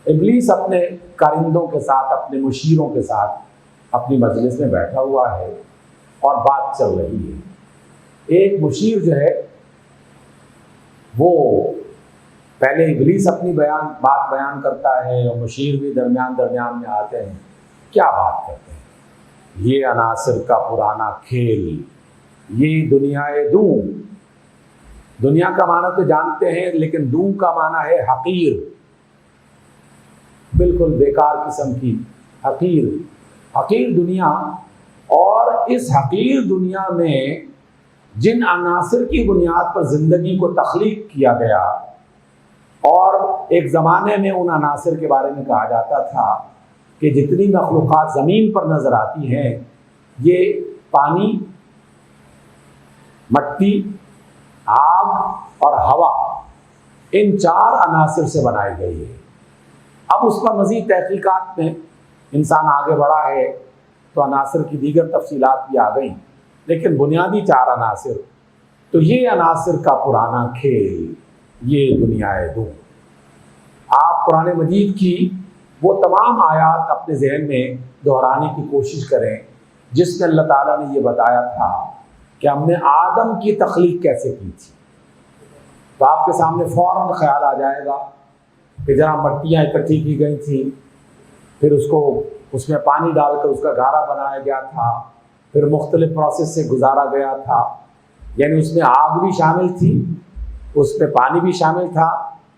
ابلیس اپنے کارندوں کے ساتھ، اپنے مشیروں کے ساتھ اپنی مجلس میں بیٹھا ہوا ہے اور بات چل رہی ہے۔ ایک مشیر جو ہے وہ پہلے ابلیس اپنی بات بیان کرتا ہے اور مشیر بھی درمیان میں آتے ہیں۔ کیا بات کرتے ہیں؟ یہ عناصر کا پرانا کھیل، یہ دنیا دوں۔ دنیا کا معنی تو جانتے ہیں، لیکن دوں کا معنی ہے حقیر، بالکل بیکار قسم کی حقیر دنیا۔ اور اس حقیر دنیا میں جن عناصر کی بنیاد پر زندگی کو تخلیق کیا گیا، اور ایک زمانے میں ان عناصر کے بارے میں کہا جاتا تھا کہ جتنی مخلوقات زمین پر نظر آتی ہیں یہ پانی، مٹی، آگ اور ہوا، ان 4 عناصر سے بنائی گئی ہے۔ اب اس پر مزید تحقیقات میں انسان آگے بڑھا ہے تو عناصر کی دیگر تفصیلات بھی آ گئیں، لیکن بنیادی 4 عناصر۔ تو یہ عناصر کا پرانا کھیل، یہ دنیا دوں۔ آپ قرآن مجید کی وہ تمام آیات اپنے ذہن میں دہرانے کی کوشش کریں جس میں اللہ تعالیٰ نے یہ بتایا تھا کہ ہم نے آدم کی تخلیق کیسے کی تھی۔ تو آپ کے سامنے فوراً خیال آ جائے گا کہ جہاں مٹیاں اکٹھی کی گئی تھیں، پھر اس میں پانی ڈال کر اس کا گھارا بنایا گیا تھا، پھر مختلف پروسیس سے گزارا گیا تھا، یعنی اس میں آگ بھی شامل تھی، اس میں پانی بھی شامل تھا،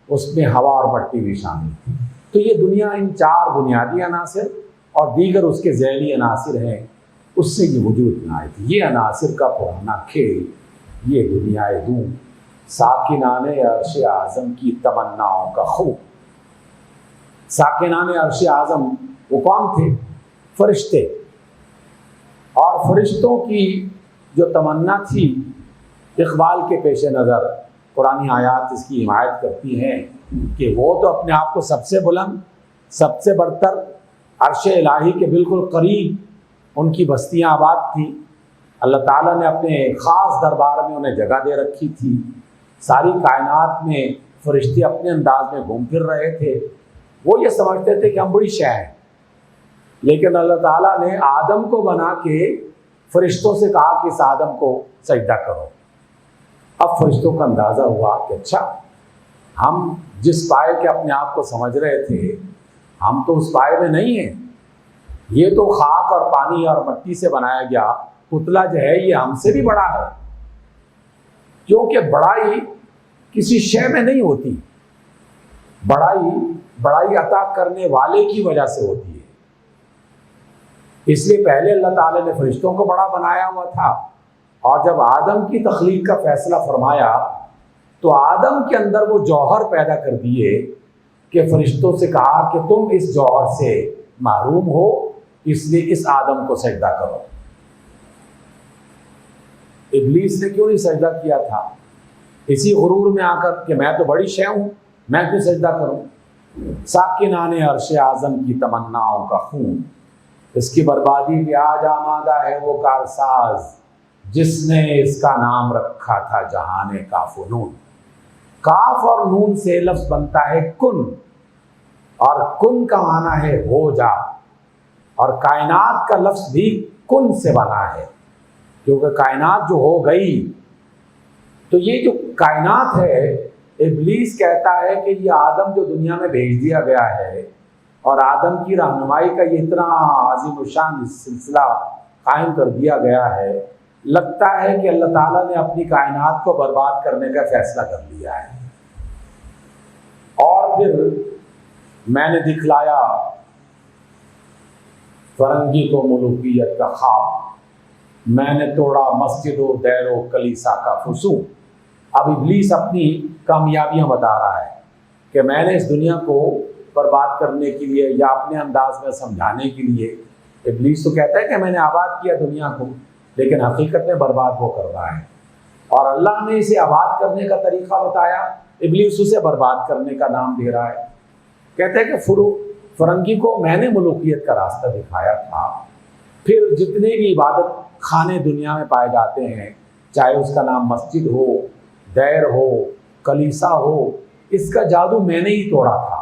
اس میں ہوا اور مٹی بھی شامل تھی۔ تو یہ دنیا ان 4 بنیادی عناصر اور دیگر اس کے ذیلی عناصر ہیں، اس سے یہ وجود میں آئی تھی۔ یہ عناصر کا پرانا کھیل، یہ دنیا دوں، ساکنان عرش اعظم کی تمناؤں کا خوب۔ ساکنان عرش اعظم وہ کون تھے؟ فرشتے۔ اور فرشتوں کی جو تمنا تھی، اقبال کے پیش نظر قرآن آیات اس کی حمایت کرتی ہیں کہ وہ تو اپنے آپ کو سب سے بلند، سب سے برتر، عرش الہی کے بالکل قریب ان کی بستیاں آباد تھیں۔ اللہ تعالیٰ نے اپنے خاص دربار میں انہیں جگہ دے رکھی تھی۔ ساری کائنات میں فرشتے اپنے انداز میں گھوم پھر رہے تھے۔ وہ یہ سمجھتے تھے کہ ہم بڑی شے ہیں، لیکن اللہ تعالیٰ نے آدم کو بنا کے فرشتوں سے کہا کہ اس آدم کو سجدہ کرو۔ اب فرشتوں کا اندازہ ہوا کہ اچھا، ہم جس پائے کے اپنے آپ کو سمجھ رہے تھے، ہم تو اس پائے میں نہیں ہیں۔ یہ تو خاک اور پانی اور مٹی سے بنایا گیا پتلا جو ہے یہ ہم سے بھی بڑا ہے، کیونکہ بڑائی کسی شے میں نہیں ہوتی، بڑائی عطا کرنے والے کی وجہ سے ہوتی ہے۔ اس لیے پہلے اللہ تعالیٰ نے فرشتوں کو بڑا بنایا ہوا تھا، اور جب آدم کی تخلیق کا فیصلہ فرمایا تو آدم کے اندر وہ جوہر پیدا کر دیے کہ فرشتوں سے کہا کہ تم اس جوہر سے محروم ہو، اس لیے اس آدم کو سجدہ کرو۔ ابلیس نے کیوں نہیں سجدہ کیا تھا؟ اسی غرور میں آ کر کہ میں تو بڑی شے ہوں، میں کیوں سجدہ کروں؟ ساکنان عرش اعظم کی تمناؤں کا خون، اس کی بربادی بھی آج آمادہ ہے وہ کارساز جس نے اس کا نام رکھا تھا جہان کاف و نون۔ کاف اور نون سے لفظ بنتا ہے کن، اور کن کا معنی ہے ہو جا، اور کائنات کا لفظ بھی کن سے بنا ہے، کیونکہ کائنات جو ہو گئی، تو یہ جو کائنات ہے، ابلیس کہتا ہے کہ یہ آدم جو دنیا میں بھیج دیا گیا ہے، اور آدم کی رہنمائی کا یہ اتنا عظیم الشان سلسلہ قائم کر دیا گیا ہے، لگتا ہے کہ اللہ تعالیٰ نے اپنی کائنات کو برباد کرنے کا فیصلہ کر لیا ہے۔ اور پھر میں نے دکھلایا فرنگی کو ملوکیت کا خواب، میں نے توڑا مسجد و دیر و کلیسا کا فسوق۔ اب ابلیس اپنی کامیابیاں بتا رہا ہے کہ میں نے اس دنیا کو برباد کرنے کے لیے یا اپنے انداز میں سمجھانے کے لیے، ابلیس تو کہتا ہے کہ میں نے آباد کیا دنیا کو، لیکن حقیقت میں برباد وہ کر رہا ہے، اور اللہ نے اسے آباد کرنے کا طریقہ بتایا، ابلیس اسے برباد کرنے کا نام دے رہا ہے۔ کہتے ہیں کہ فرنگی کو میں نے ملوکیت کا راستہ دکھایا تھا۔ پھر جتنے بھی عبادت خانے دنیا میں پائے جاتے ہیں، چاہے اس کا نام مسجد ہو، دیر ہو، کلیسا ہو، اس کا جادو میں نے ہی توڑا تھا۔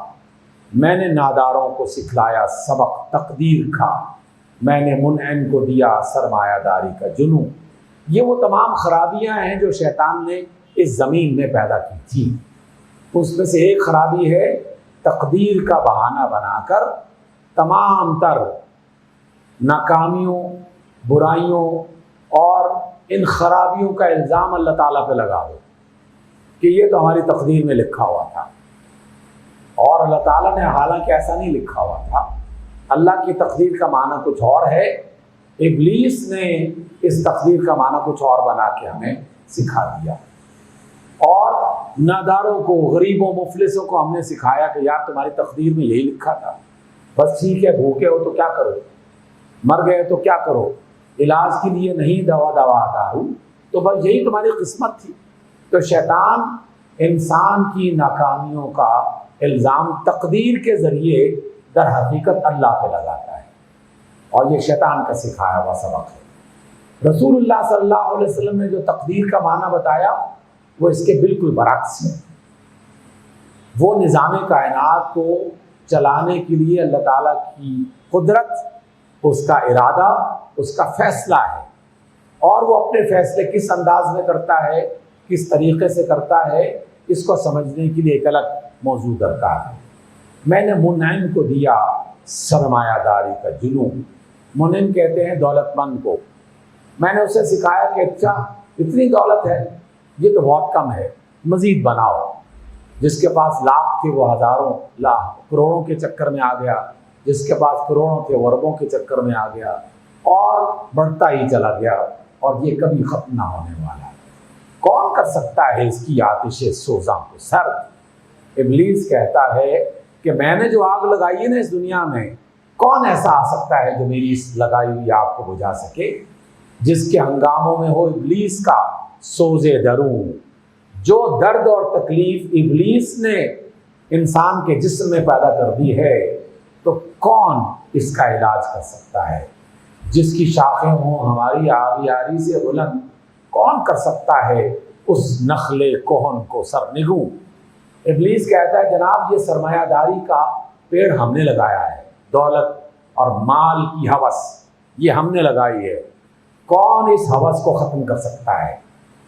میں نے ناداروں کو سکھلایا سبق تقدیر کا، میں نے منعم کو دیا سرمایہ داری کا جنوں۔ یہ وہ تمام خرابیاں ہیں جو شیطان نے اس زمین میں پیدا کی تھی۔ اس میں سے ایک خرابی ہے تقدیر کا بہانہ بنا کر تمام تر ناکامیوں، برائیوں اور ان خرابیوں کا الزام اللہ تعالیٰ پہ لگا دو کہ یہ تو ہماری تقدیر میں لکھا ہوا تھا، اور اللہ تعالیٰ نے حالانکہ ایسا نہیں لکھا ہوا تھا۔ اللہ کی تقدیر کا معنی کچھ اور ہے، ابلیس نے اس تقدیر کا معنی کچھ اور بنا کے ہمیں سکھا دیا، اور ناداروں کو، غریبوں، مفلسوں کو ہم نے سکھایا کہ یار تمہاری تقدیر میں یہی لکھا تھا، بس ٹھیک ہے، بھوکے ہو تو کیا کرو، مر گئے تو کیا کرو، علاج کے لیے نہیں دوا دارو، تو بس یہی تمہاری قسمت تھی۔ تو شیطان انسان کی ناکامیوں کا الزام تقدیر کے ذریعے در حقیقت اللہ پہ لگاتا ہے، اور یہ شیطان کا سکھایا ہوا سبق ہے۔ رسول اللہ صلی اللہ علیہ وسلم نے جو تقدیر کا معنی بتایا وہ اس کے بالکل برعکس ہے۔ وہ نظام کائنات کو چلانے کے لیے اللہ تعالیٰ کی قدرت، اس کا ارادہ، اس کا فیصلہ ہے، اور وہ اپنے فیصلے کس انداز میں کرتا ہے، کس طریقے سے کرتا ہے، اس کو سمجھنے کے لیے ایک الگ موضوع درکار ہے۔ میں نے منعم کو دیا سرمایہ داری کا جنوں۔ منعم کہتے ہیں دولت مند کو۔ میں نے اسے سکھایا کہ اچھا اتنی دولت ہے، یہ تو بہت کم ہے، مزید بناؤ۔ جس کے پاس لاکھ تھے وہ ہزاروں، لاکھ، کروڑوں کے چکر میں آ گیا، جس کے پاس کروڑوں تھے وہ اربوں کے چکر میں آ گیا، اور بڑھتا ہی چلا گیا، اور یہ کبھی ختم نہ ہونے والا ہے۔ کون کر سکتا ہے اس کی آتش سوزاں کو سرد؟ ابلیس کہتا ہے کہ میں نے جو آگ لگائی ہے نا اس دنیا میں، کون ایسا آ سکتا ہے جو میری اس لگائی ہوئی آگ کو بجھا سکے؟ جس کے ہنگاموں میں ہو ابلیس کا سوزے دروں۔ جو درد اور تکلیف ابلیس نے انسان کے جسم میں پیدا کر دی ہے، تو کون اس کا علاج کر سکتا ہے؟ جس کی شاخیں ہوں ہماری آبیاری سے بلند، کون کر سکتا ہے اس نخل کوہن کو سرنگوں؟ ابلیس کہتا ہے جناب یہ سرمایہ داری کا پیڑ ہم نے لگایا ہے، دولت اور مال کی ہوس یہ ہم نے لگائی ہے، کون اس ہوس کو ختم کر سکتا ہے؟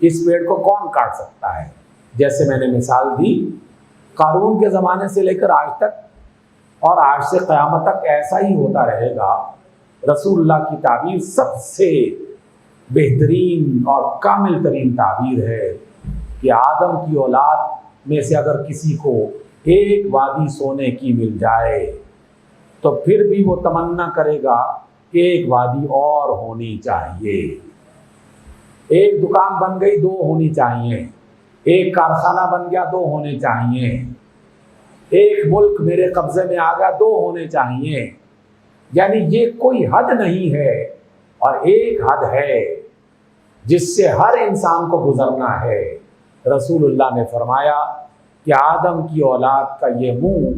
اس پیڑ کو کون کاٹ سکتا ہے؟ جیسے میں نے مثال دی، قارون کے زمانے سے لے کر آج تک، اور آج سے قیامت تک ایسا ہی ہوتا رہے گا۔ رسول اللہ کی تعبیر سب سے بہترین اور کامل ترین تعبیر ہے کہ آدم کی اولاد میں سے اگر کسی کو ایک وادی سونے کی مل جائے تو پھر بھی وہ تمنا کرے گا کہ ایک وادی اور ہونی چاہیے۔ ایک دکان بن گئی، دو ہونی چاہیے۔ ایک کارخانہ بن گیا، دو ہونے چاہیے۔ ایک ملک میرے قبضے میں آ گیا، دو ہونے چاہیے۔ یعنی یہ کوئی حد نہیں ہے، اور ایک حد ہے جس سے ہر انسان کو گزرنا ہے۔ رسول اللہ نے فرمایا کہ آدم کی اولاد کا یہ منہ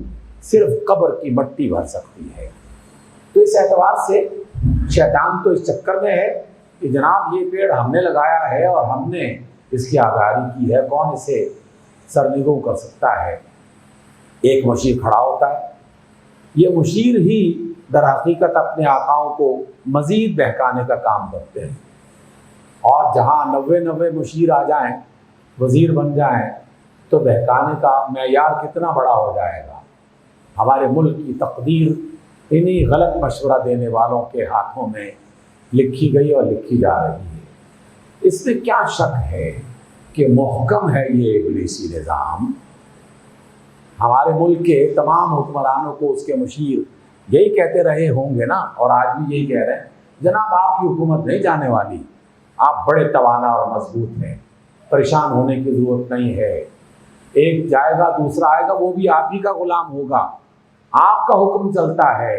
صرف قبر کی مٹی بھر سکتی ہے۔ تو اس اعتبار سے شیطان تو اس چکر میں ہے کہ جناب یہ پیڑ ہم نے لگایا ہے اور ہم نے اس کی آگاہی کی ہے، کون اسے سرنگوں کر سکتا ہے؟ ایک مشیر کھڑا ہوتا ہے، یہ مشیر ہی در حقیقت اپنے آقاؤں کو مزید بہکانے کا کام کرتے ہیں، اور جہاں 90 مشیر آ جائیں، وزیر بن جائیں، تو بہکانے کا معیار کتنا بڑا ہو جائے گا۔ ہمارے ملک کی تقدیر انہی غلط مشورہ دینے والوں کے ہاتھوں میں لکھی گئی اور لکھی جا رہی ہے۔ اس میں کیا شک ہے کہ محکم ہے یہ ابلیسی نظام؟ ہمارے ملک کے تمام حکمرانوں کو اس کے مشیر یہی کہتے رہے ہوں گے نا، اور آج بھی یہی کہہ رہے ہیں، جناب آپ کی حکومت نہیں جانے والی، آپ بڑے توانا اور مضبوط ہیں، پریشان ہونے کی ضرورت نہیں ہے، ایک جائے گا دوسرا آئے گا، وہ بھی آپ ہی کا غلام ہوگا، آپ کا حکم چلتا ہے،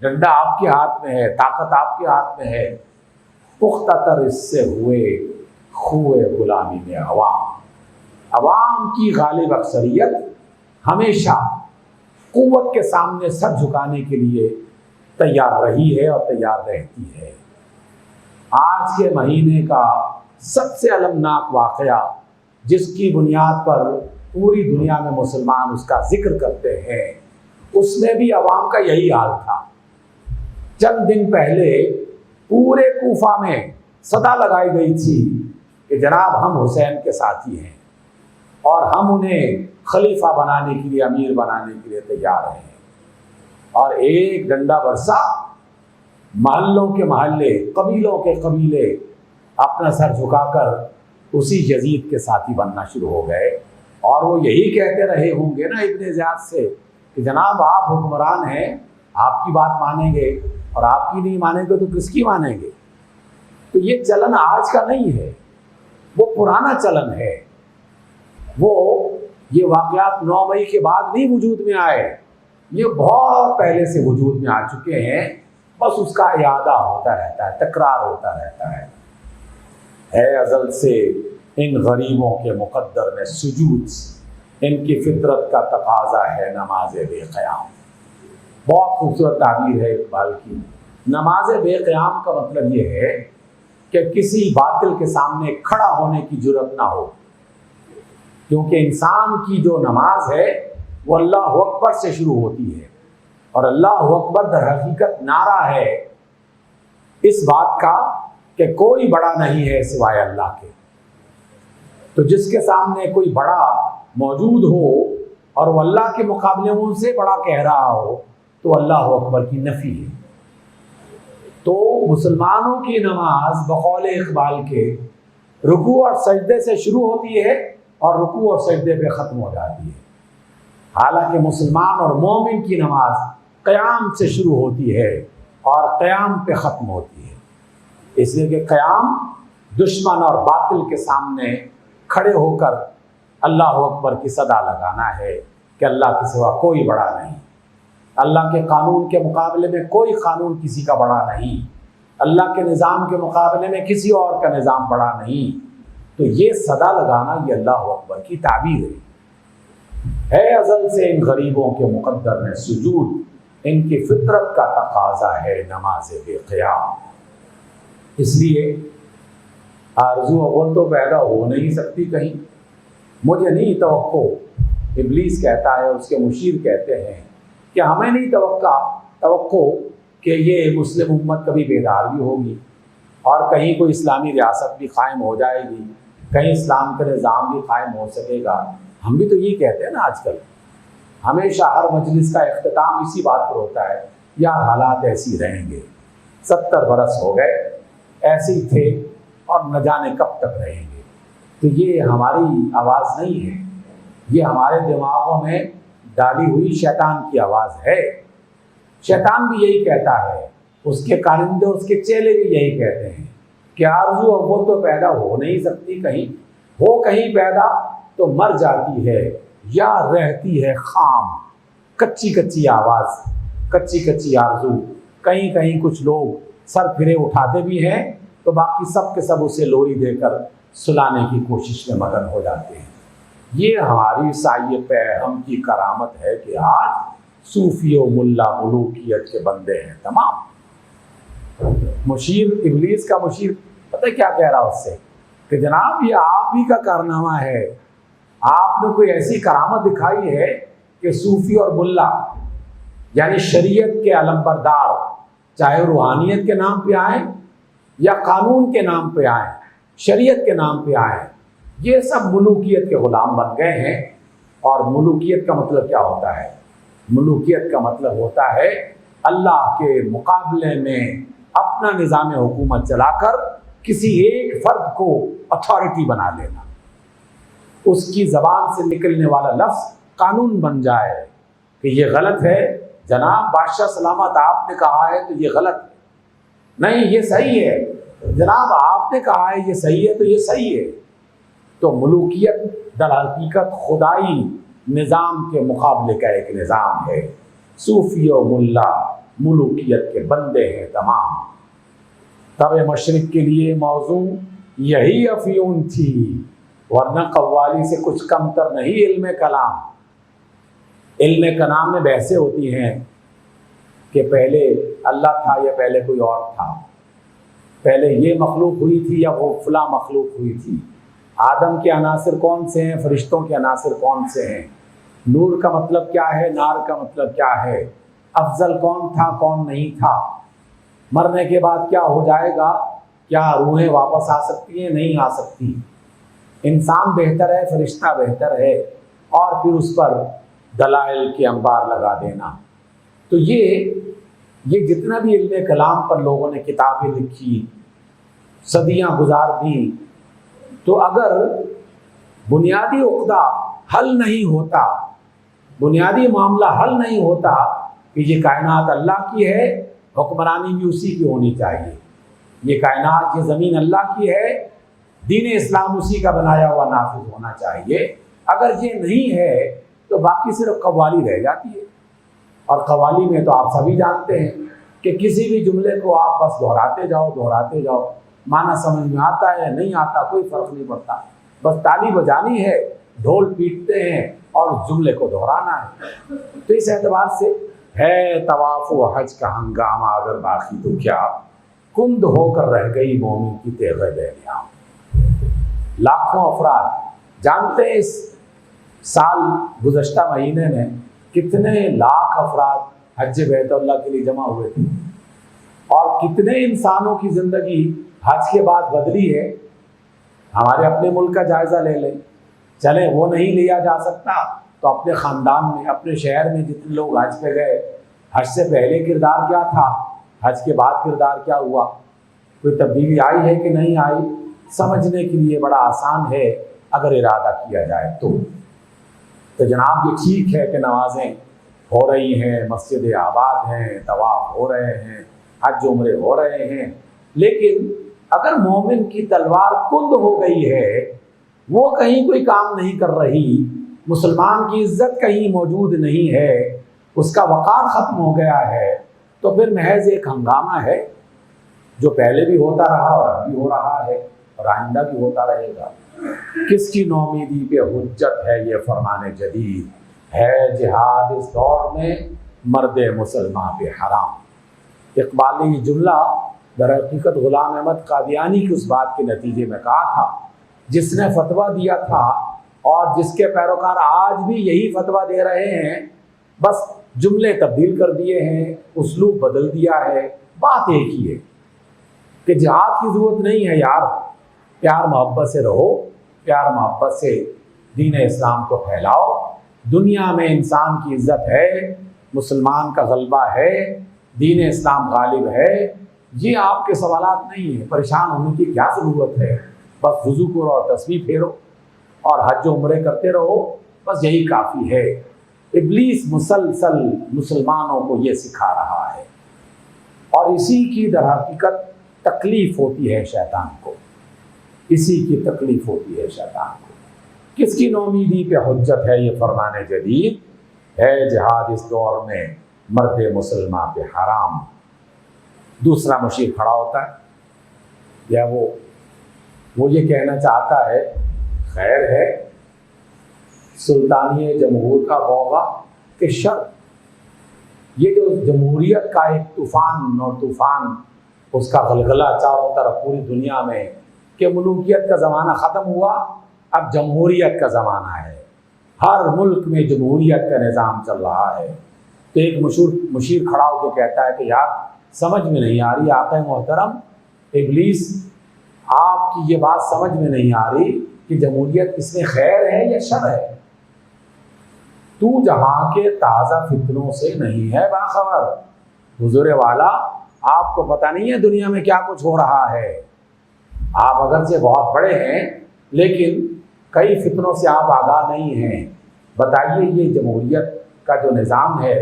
ڈنڈا آپ کے ہاتھ میں ہے، طاقت آپ کے ہاتھ میں ہے۔ پختہ تر اس سے ہوئے خوئے غلامی میں عوام کی غالب اکثریت ہمیشہ قوت کے سامنے سر جھکانے کے لیے تیار رہی ہے اور تیار رہتی ہے۔ آج کے مہینے کا سب سے المناک واقعہ جس کی بنیاد پر پوری دنیا میں مسلمان اس کا ذکر کرتے ہیں، اس میں بھی عوام کا یہی حال تھا۔ چند دن پہلے پورے کوفہ میں صدا لگائی گئی تھی کہ جناب ہم حسین کے ساتھی ہیں اور ہم انہیں خلیفہ بنانے کے لیے، امیر بنانے کے لیے تیار ہیں۔ اور ایک ڈنڈا برسا، محلوں کے محلے، قبیلوں کے قبیلے اپنا سر جھکا کر اسی یزید کے ساتھی بننا شروع ہو گئے۔ اور وہ یہی کہتے رہے ہوں گے نا ابن زیاد سے کہ جناب آپ حکمران ہیں، آپ کی بات مانیں گے اور آپ کی نہیں مانیں گے تو کس کی مانیں گے؟ تو یہ چلن آج کا نہیں ہے، وہ پرانا چلن ہے۔ وہ یہ واقعات 9 مئی کے بعد نہیں وجود میں آئے، یہ بہت پہلے سے وجود میں آ چکے ہیں، بس اس کا اعادہ ہوتا رہتا ہے، تکرار ہوتا رہتا ہے۔ ہے ازل سے ان غریبوں کے مقدر میں سجود، ان کی فطرت کا تقاضا ہے نماز بے قیام۔ بہت خوبصورت تعبیر ہے اقبال کی۔ نماز بے قیام کا مطلب یہ ہے کہ کسی باطل کے سامنے کھڑا ہونے کی جرأت نہ ہو، کیونکہ انسان کی جو نماز ہے وہ اللہ اکبر سے شروع ہوتی ہے، اور اللہ اکبر در حقیقت نعرہ ہے اس بات کا کہ کوئی بڑا نہیں ہے سوائے اللہ کے۔ تو جس کے سامنے کوئی بڑا موجود ہو اور وہ اللہ کے مقابلے میں ان سے بڑا کہہ رہا ہو تو اللہ اکبر کی نفی ہے۔ تو مسلمانوں کی نماز بقول اقبال کے رکوع اور سجدے سے شروع ہوتی ہے اور رکوع اور سجدے پہ ختم ہو جاتی ہے، حالانکہ مسلمان اور مومن کی نماز قیام سے شروع ہوتی ہے اور قیام پہ ختم ہوتی ہے، اس لیے کہ قیام دشمن اور باطل کے سامنے کھڑے ہو کر اللہ اکبر کی صدا لگانا ہے کہ اللہ کے سوا کوئی بڑا نہیں، اللہ کے قانون کے مقابلے میں کوئی قانون کسی کا بڑا نہیں، اللہ کے نظام کے مقابلے میں کسی اور کا نظام بڑا نہیں۔ تو یہ صدا لگانا یہ اللہ اکبر کی تعبیر ہے ازل سے ان غریبوں کے مقدر میں سجود، ان کی فطرت کا تقاضا ہے نماز بے قیام۔ اس لیے آرزو اول تو پیدا ہو نہیں سکتی کہیں، مجھے نہیں توقع، ابلیس کہتا ہے، اس کے مشیر کہتے ہیں کہ ہمیں نہیں توقع کہ یہ مسلم امت کبھی بیدار بھی ہوگی اور کہیں کوئی اسلامی ریاست بھی قائم ہو جائے گی، کہیں اسلام کا نظام بھی قائم ہو سکے گا۔ ہم بھی تو یہ کہتے ہیں نا آج کل، ہمیشہ ہر مجلس کا اختتام اسی بات پر ہوتا ہے، یار حالات ایسی رہیں گے، 70 برس ہو گئے ایسے ہی تھے اور نہ جانے کب تک رہیں گے۔ تو یہ ہماری آواز نہیں ہے، یہ ہمارے دماغوں میں ڈالی ہوئی شیطان کی آواز ہے۔ شیطان بھی یہی کہتا ہے، اس کے کارندے، اس کے چیلے بھی یہی کہتے ہیں کہ آرزو اول تو پیدا ہو نہیں سکتی کہیں، ہو کہیں پیدا تو مر جاتی ہے یا رہتی ہے خام، کچی کچی آواز، کچی کچی آرزو۔ کہیں کہیں کچھ لوگ سر پھرے اٹھاتے بھی ہیں تو باقی سب کے سب اسے لوری دے کر سلانے کی کوشش میں مگن ہو جاتے ہیں۔ یہ ہماری سعی پہ ہم کی کرامت ہے کہ آج صوفی و ملا ملوکیت کے بندے ہیں تمام۔ مشیر، ابلیس کا مشیر پتہ کیا کہہ رہا اس سے کہ جناب یہ آپ ہی کا کارنامہ ہے، آپ نے کوئی ایسی کرامت دکھائی ہے کہ صوفی اور ملا یعنی شریعت کے علمبردار، چاہے روحانیت کے نام پہ آئیں یا قانون کے نام پہ آئیں، شریعت کے نام پہ آئیں، یہ سب ملوکیت کے غلام بن گئے ہیں۔ اور ملوکیت کا مطلب کیا ہوتا ہے؟ ملوکیت کا مطلب ہوتا ہے اللہ کے مقابلے میں اپنا نظام حکومت چلا کر کسی ایک فرد کو اتھارٹی بنا لینا، اس کی زبان سے نکلنے والا لفظ قانون بن جائے کہ یہ غلط ہے جناب بادشاہ سلامت، آپ نے کہا ہے تو یہ غلط ہے، نہیں یہ صحیح ہے جناب، آپ نے کہا ہے یہ صحیح ہے تو یہ صحیح ہے۔ تو ملوکیت در حقیقت خدائی نظام کے مقابلے کا ایک نظام ہے۔ صوفی و ملا ملوکیت کے بندے ہیں تمام۔ تب مشرق کے لیے موضوع یہی افیون تھی، ورنہ قوالی سے کچھ کم تر نہیں علم کلام۔ علم کلام میں بحثیں ہوتی ہیں کہ پہلے اللہ تھا یا پہلے کوئی اور تھا، پہلے یہ مخلوق ہوئی تھی یا وہ فلاں مخلوق ہوئی تھی، آدم کے عناصر کون سے ہیں، فرشتوں کے عناصر کون سے ہیں۔ نور کا مطلب کیا ہے، نار کا مطلب کیا ہے، افضل کون تھا کون نہیں تھا، مرنے کے بعد کیا ہو جائے گا، کیا روحیں واپس آ سکتی ہیں نہیں آ سکتی، انسان بہتر ہے فرشتہ بہتر ہے، اور پھر اس پر دلائل کے انبار لگا دینا۔ تو یہ جتنا بھی علم کلام پر لوگوں نے کتابیں لکھی، صدیاں گزار دی، تو اگر بنیادی عقدہ حل نہیں ہوتا، بنیادی معاملہ حل نہیں ہوتا کہ یہ کائنات اللہ کی ہے، حکمرانی بھی اسی کی ہونی چاہیے، یہ کائنات یہ زمین اللہ کی ہے، دین اسلام اسی کا بنایا ہوا نافذ ہونا چاہیے، اگر یہ نہیں ہے تو باقی صرف قوالی رہ جاتی ہے۔ اور قوالی میں تو آپ سبھی جانتے ہیں کہ کسی بھی جملے کو آپ بس دہراتے جاؤ، معنی سمجھ میں آتا ہے نہیں آتا کوئی فرق نہیں پڑتا، بس تالی بجانی ہے، ڈھول پیٹتے ہیں اور جملے کو دہرانا ہے۔ تو اس اعتبار سے ہے طواف و حج کا ہنگامہ اگر باقی تو کیا، کند ہو کر رہ گئی مومن کی تیغ بینیاں۔ لاکھوں افراد جانتے ہیں اس سال گزشتہ مہینے میں کتنے لاکھ افراد حج بیت اللہ کے لیے جمع ہوئے تھے، اور کتنے انسانوں کی زندگی حج کے بعد بدلی ہے۔ ہمارے اپنے ملک کا جائزہ لے لیں، چلیں وہ نہیں لیا جا سکتا تو اپنے خاندان میں، اپنے شہر میں جتنے لوگ حج پہ گئے، حج سے پہلے کردار کیا تھا، حج کے بعد کردار کیا ہوا، کوئی تبدیلی آئی ہے کہ نہیں آئی، سمجھنے کے لیے بڑا آسان ہے اگر ارادہ کیا جائے تو جناب یہ ٹھیک ہے کہ نمازیں ہو رہی ہیں، مسجدیں آباد ہیں، طواف ہو رہے ہیں، حج عمرے ہو رہے ہیں، لیکن اگر مومن کی تلوار کند ہو گئی ہے، وہ کہیں کوئی کام نہیں کر رہی، مسلمان کی عزت کہیں موجود نہیں ہے، اس کا وقار ختم ہو گیا ہے، تو پھر محض ایک ہنگامہ ہے جو پہلے بھی ہوتا رہا اور اب بھی ہو رہا ہے اور آئندہ بھی ہوتا رہے گا۔ کس کی نومیدی پہ حجت ہے یہ فرمان جدید، ہے جہاد اس دور میں مرد مسلمان پہ حرام۔ اقبال نے یہ جملہ در حقیقت غلام احمد قادیانی کی اس بات کے نتیجے میں کہا تھا، جس نے فتویٰ دیا تھا اور جس کے پیروکار آج بھی یہی فتویٰ دے رہے ہیں، بس جملے تبدیل کر دیے ہیں، اسلوب بدل دیا ہے، بات ایک ہی ہے کہ جہاد کی ضرورت نہیں ہے یار، پیار محبت سے رہو، پیار محبت سے دین اسلام کو پھیلاؤ، دنیا میں انسان کی عزت ہے، مسلمان کا غلبہ ہے، دین اسلام غالب ہے، یہ آپ کے سوالات نہیں ہیں، پریشان ہونے کی کیا ضرورت ہے، بس وضو کرو اور تسبیح پھیرو اور حج و عمرے کرتے رہو، بس یہی کافی ہے۔ ابلیس مسلسل مسلمانوں کو یہ سکھا رہا ہے، اور اسی کی در حقیقت تکلیف ہوتی ہے شیطان کو، اسی کی تکلیف ہوتی ہے شیطان کو۔ کس کی نومیدی پہ حجت ہے یہ فرمان جدید، ہے جہاد اس دور میں مرد مسلمان پہ حرام۔ دوسرا مشیر کھڑا ہوتا ہے، یا وہ یہ کہنا چاہتا ہے خیر ہے سلطانی جمہور کا ہوگا کہ شر، یہ جو جمہوریت کا ایک طوفان اس کا غلغلہ چاروں طرف پوری دنیا میں کہ ملوکیت کا زمانہ ختم ہوا، اب جمہوریت کا زمانہ ہے، ہر ملک میں جمہوریت کا نظام چل رہا ہے۔ تو ایک مشیر کھڑا ہو کے کہتا ہے کہ یار سمجھ میں نہیں آ رہی آقا محترم ابلیس، آپ کی یہ بات سمجھ میں نہیں آ رہی کہ جمہوریت اس میں خیر ہے یا شر ہے، تو جہاں کے تازہ فتنوں سے نہیں ہے باخبر، حضور والا آپ کو پتہ نہیں ہے دنیا میں کیا کچھ ہو رہا ہے، آپ اگرچہ بہت بڑے ہیں لیکن کئی فتنوں سے آپ آگاہ نہیں ہیں، بتائیے یہ جمہوریت کا جو نظام ہے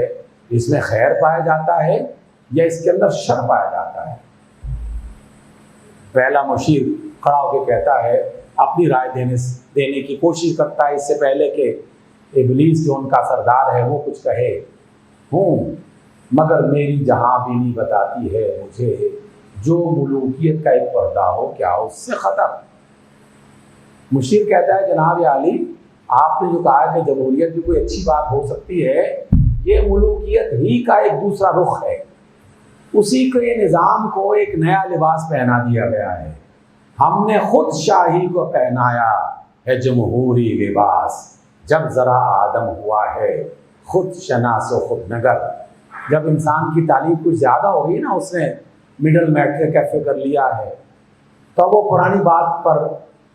اس میں خیر پایا جاتا ہے یا اس کے اندر شر پایا جاتا ہے؟ پہلا مشیر کھڑا ہو کے کہتا ہے، اپنی رائے دینے کی کوشش کرتا ہے اس سے پہلے کہ ابلیس جو ان کا سردار ہے وہ کچھ کہے، مگر میری جہاں بینی بتاتی ہے مجھے، جو ملوکیت کا ایک پردہ ہو کیا اس سے خطر۔ مشیر کہتا ہے جناب عالی، آپ نے جو کہا کہ جمہوریت بھی کوئی اچھی بات ہو سکتی ہے، یہ ملوکیت ہی کا ایک دوسرا رخ ہے، اسی کے نظام کو ایک نیا لباس پہنا دیا گیا ہے، ہم نے خود شاہی کو پہنایا ہے جمہوری لباس، جب ذرا آدم ہوا ہے خود شناس و خود نگر. جب انسان کی تعلیم کچھ زیادہ ہو گئی نا، اس نے مڈل میٹرک ایف اے کر لیا ہے، تو وہ پرانی بات پر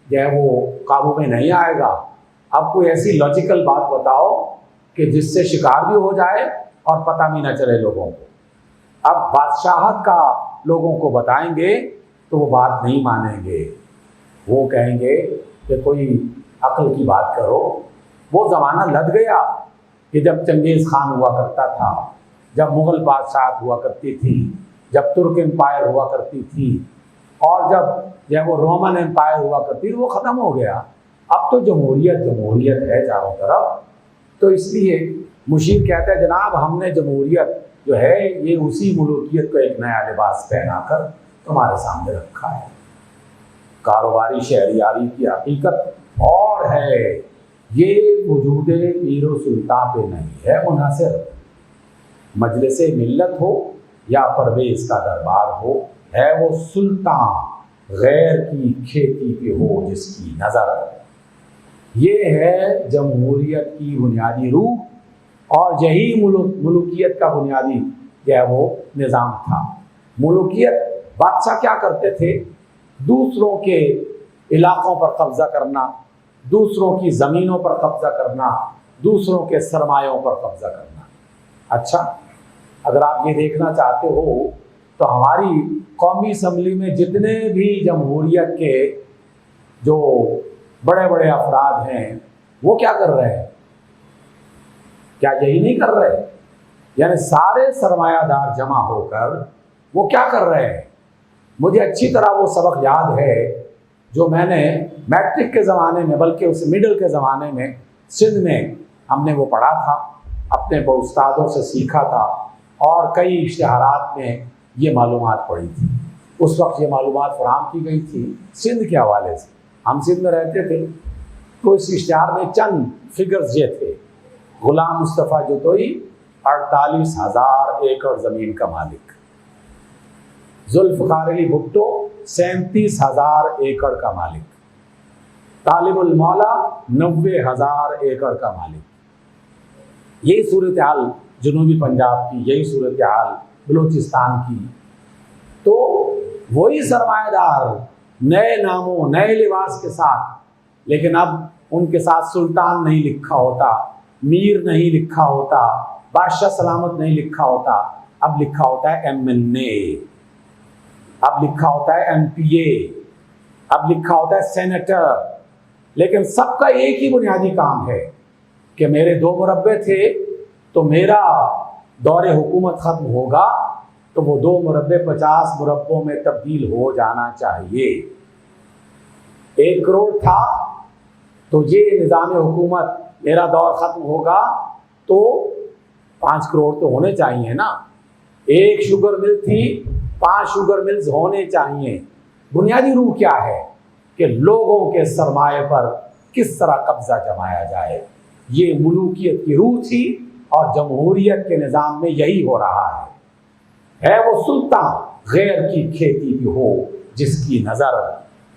جو ہے وہ قابو میں نہیں آئے گا. اب کوئی ایسی لاجیکل بات بتاؤ کہ جس سے شکار بھی ہو جائے اور پتہ بھی نہ چلے لوگوں کو. اب بادشاہت کا لوگوں کو بتائیں گے تو وہ بات نہیں مانیں گے. وہ کہیں گے کہ کوئی عقل کی بات کرو. وہ زمانہ لد گیا کہ جب چنگیز خان ہوا کرتا تھا، جب مغل بادشاہت ہوا کرتی تھی، جب ترک امپائر ہوا کرتی تھی، اور جب وہ رومن امپائر ہوا کرتی تھی، وہ ختم ہو گیا. اب تو جمہوریت ہے چاروں طرف. تو اس لیے مشیر کہتا ہے جناب ہم نے جمہوریت جو ہے یہ اسی ملوکیت کو ایک نیا لباس پہنا کر تمہارے سامنے رکھا ہے. کاروباری شہریاری کی حقیقت اور ہے. یہ وجود پیر و سلطان پہ نہیں ہے منحصر. مجلس ملت ہو یا پرویز کا دربار ہو، ہے وہ سلطان غیر کی کھیتی پہ ہو جس کی نظر. یہ ہے جمہوریت کی بنیادی روح، اور یہی ملوکیت کا بنیادی جو ہے وہ نظام تھا. ملوکیت بادشاہ کیا کرتے تھے؟ دوسروں کے علاقوں پر قبضہ کرنا، دوسروں کی زمینوں پر قبضہ کرنا، دوسروں کے سرمایوں پر قبضہ کرنا. اچھا، اگر آپ یہ دیکھنا چاہتے ہو تو ہماری قومی اسمبلی میں جتنے بھی جمہوریت کے جو بڑے بڑے افراد ہیں وہ کیا کر رہے ہیں؟ کیا یہی نہیں کر رہے؟ یعنی سارے سرمایہ دار جمع ہو کر وہ کیا کر رہے ہیں؟ مجھے اچھی طرح وہ سبق یاد ہے جو میں نے میٹرک کے زمانے میں، بلکہ اس مڈل کے زمانے میں سندھ میں ہم نے وہ پڑھا تھا، اپنے استادوں سے سیکھا تھا، اور کئی اشتہارات میں یہ معلومات پڑھی تھی. اس وقت یہ معلومات فراہم کی گئی تھی سندھ کے حوالے سے. ہم سندھ میں رہتے تھے تو اس اشتہار میں چند فگرز یہ تھے: غلام مصطفیٰ جتوئی 48,000 ایکڑ زمین کا مالک، ذوالفقار علی بھٹو 37,000 ایکڑ کا مالک، طالب المولا 90,000 ایکڑ کا مالک. یہی صورتحال جنوبی پنجاب کی، یہی صورتحال بلوچستان کی. تو وہی سرمایہ دار نئے ناموں نئے لباس کے ساتھ، لیکن اب ان کے ساتھ سلطان نہیں لکھا ہوتا، میر نہیں لکھا ہوتا، بادشاہ سلامت نہیں لکھا ہوتا. اب لکھا ہوتا ہے MNA، اب لکھا ہوتا ہے MPA، اب لکھا ہوتا ہے سینیٹر. لیکن سب کا ایک ہی بنیادی کام ہے کہ میرے 2 مربع تھے تو میرا دور حکومت ختم ہوگا تو وہ 2 مربع 50 مربعوں میں تبدیل ہو جانا چاہیے. 1 کروڑ تھا تو یہ نظام حکومت، میرا دور ختم ہوگا تو 5 کروڑ تو ہونے چاہیے نا. 1 شوگر مل تھی، 5 شوگر ملز ہونے چاہیے. بنیادی روح کیا ہے کہ لوگوں کے سرمایہ پر کس طرح قبضہ جمایا جائے. یہ ملوکیت کی روح تھی، اور جمہوریت کے نظام میں یہی ہو رہا ہے وہ سلطان غیر کی کھیتی بھی ہو جس کی نظر.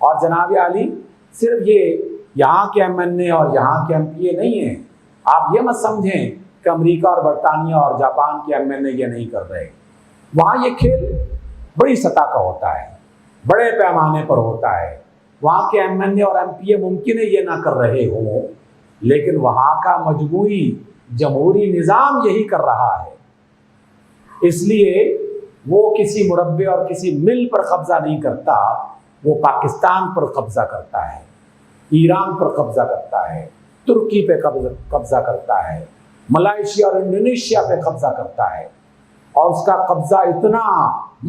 اور جناب عالی، صرف یہ یہاں کے MNA اور یہاں کے MPA نہیں ہیں. آپ یہ مت سمجھیں کہ امریکہ اور برطانیہ اور جاپان کے MNA یہ نہیں کر رہے. وہاں یہ کھیل بڑی سطح کا ہوتا ہے، بڑے پیمانے پر ہوتا ہے. وہاں کے MNA اور MPA ممکن ہے یہ نہ کر رہے ہوں، لیکن وہاں کا مجموعی جمہوری نظام یہی کر رہا ہے. اس لیے وہ کسی مربع اور کسی مل پر قبضہ نہیں کرتا، وہ پاکستان پر قبضہ کرتا ہے، ایران پر قبضہ کرتا ہے، ترکی پہ قبضہ کرتا ہے، ملائیشیا اور انڈونیشیا پہ قبضہ کرتا ہے. اور اس کا قبضہ اتنا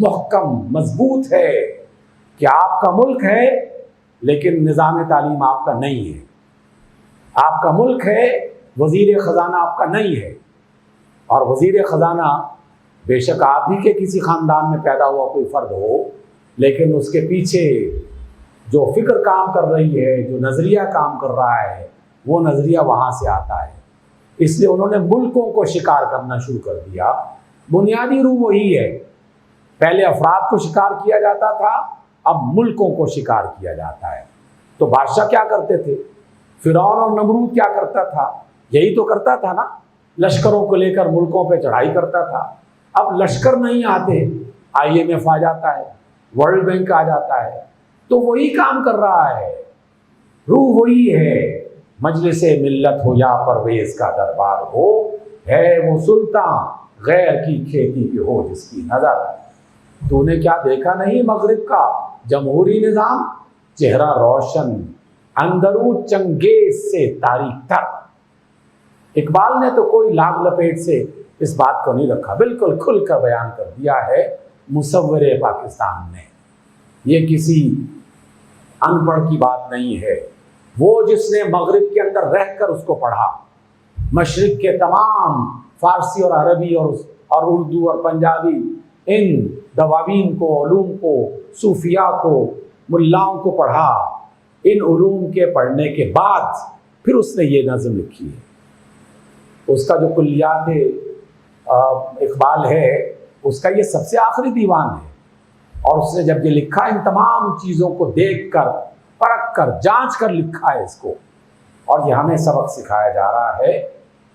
محکم مضبوط ہے کہ آپ کا ملک ہے لیکن نظام تعلیم آپ کا نہیں ہے. آپ کا ملک ہے، وزیر خزانہ آپ کا نہیں ہے. اور وزیر خزانہ بے شک آپ ہی کے کسی خاندان میں پیدا ہوا کوئی فرد ہو، لیکن اس کے پیچھے جو فکر کام کر رہی ہے، جو نظریہ کام کر رہا ہے، وہ نظریہ وہاں سے آتا ہے. اس لیے انہوں نے ملکوں کو شکار کرنا شروع کر دیا. بنیادی روح وہی ہے. پہلے افراد کو شکار کیا جاتا تھا، اب ملکوں کو شکار کیا جاتا ہے. تو بادشاہ کیا کرتے تھے؟ فرعون اور نمرود کیا کرتا تھا؟ یہی تو کرتا تھا نا، لشکروں کو لے کر ملکوں پہ چڑھائی کرتا تھا۔ اب لشکر نہیں آتے، IMF آ جاتا ہے، ورلڈ بینک آ جاتا ہے، تو وہی کام کر رہا ہے، روح وہی ہے۔ مجلس ملت ہو یا پرویز کا دربار ہو، ہے وہ سلطان غیر کی کھیتی پہ ہو جس کی نظر۔ تو نے کیا دیکھا نہیں مغرب کا جمہوری نظام؟ چہرہ روشن اندرو چنگیز سے تاریک تر۔ اقبال نے تو کوئی لاگ لپیٹ سے اس بات کو نہیں رکھا، بالکل کھل کر بیان کر دیا ہے مصور پاکستان نے۔ یہ کسی ان پڑھ کی بات نہیں ہے، وہ جس نے مغرب کے اندر رہ کر اس کو پڑھا، مشرق کے تمام فارسی اور عربی اور اردو اور پنجابی ان دواوین کو، علوم کو، صوفیاء کو، ملاؤں کو پڑھا، ان علوم کے پڑھنے کے بعد پھر اس نے یہ نظم لکھی ہے۔ اس کا جو کلیات اقبال ہے، اس کا یہ سب سے آخری دیوان ہے، اور اس نے جب یہ لکھا ان تمام چیزوں کو دیکھ کر، پرکھ کر، جانچ کر لکھا ہے اس کو، اور یہ ہمیں سبق سکھایا جا رہا ہے۔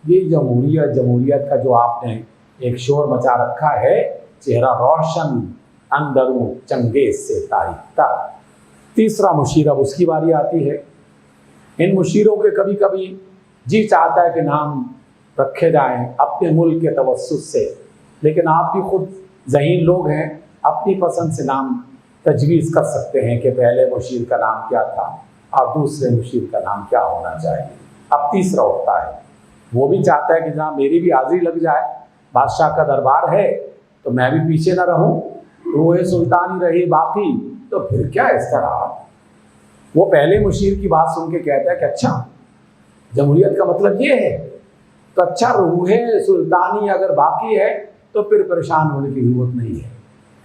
یہ جمہوریت کا جو آپ نے ایک شور مچا رکھا ہے، چہرہ روشن اندروں چنگیز سے تاریک تر۔ تیسرا مشیر، اب اس کی باری آتی ہے۔ ان مشیروں کے کبھی کبھی جی چاہتا ہے کہ نام رکھے جائیں اپنے ملک کے توسط سے، لیکن آپ بھی خود ذہین لوگ ہیں، اپنی پسند سے نام تجویز کر سکتے ہیں کہ پہلے مشیر کا نام کیا تھا اور دوسرے مشیر کا نام کیا ہونا چاہیے۔ اب تیسرا اٹھتا ہے، وہ بھی چاہتا ہے کہ جہاں میری بھی حاضری لگ جائے، بادشاہ کا دربار ہے تو میں بھی پیچھے نہ رہوں، روح سلطانی رہی باقی تو پھر کیا اس طرح۔ وہ پہلے مشیر کی بات سن کے کہتا ہے کہ اچھا جمہوریت کا مطلب یہ ہے، تو اچھا روح سلطانی اگر باقی ہے تو پھر پریشان ہونے کی ضرورت نہیں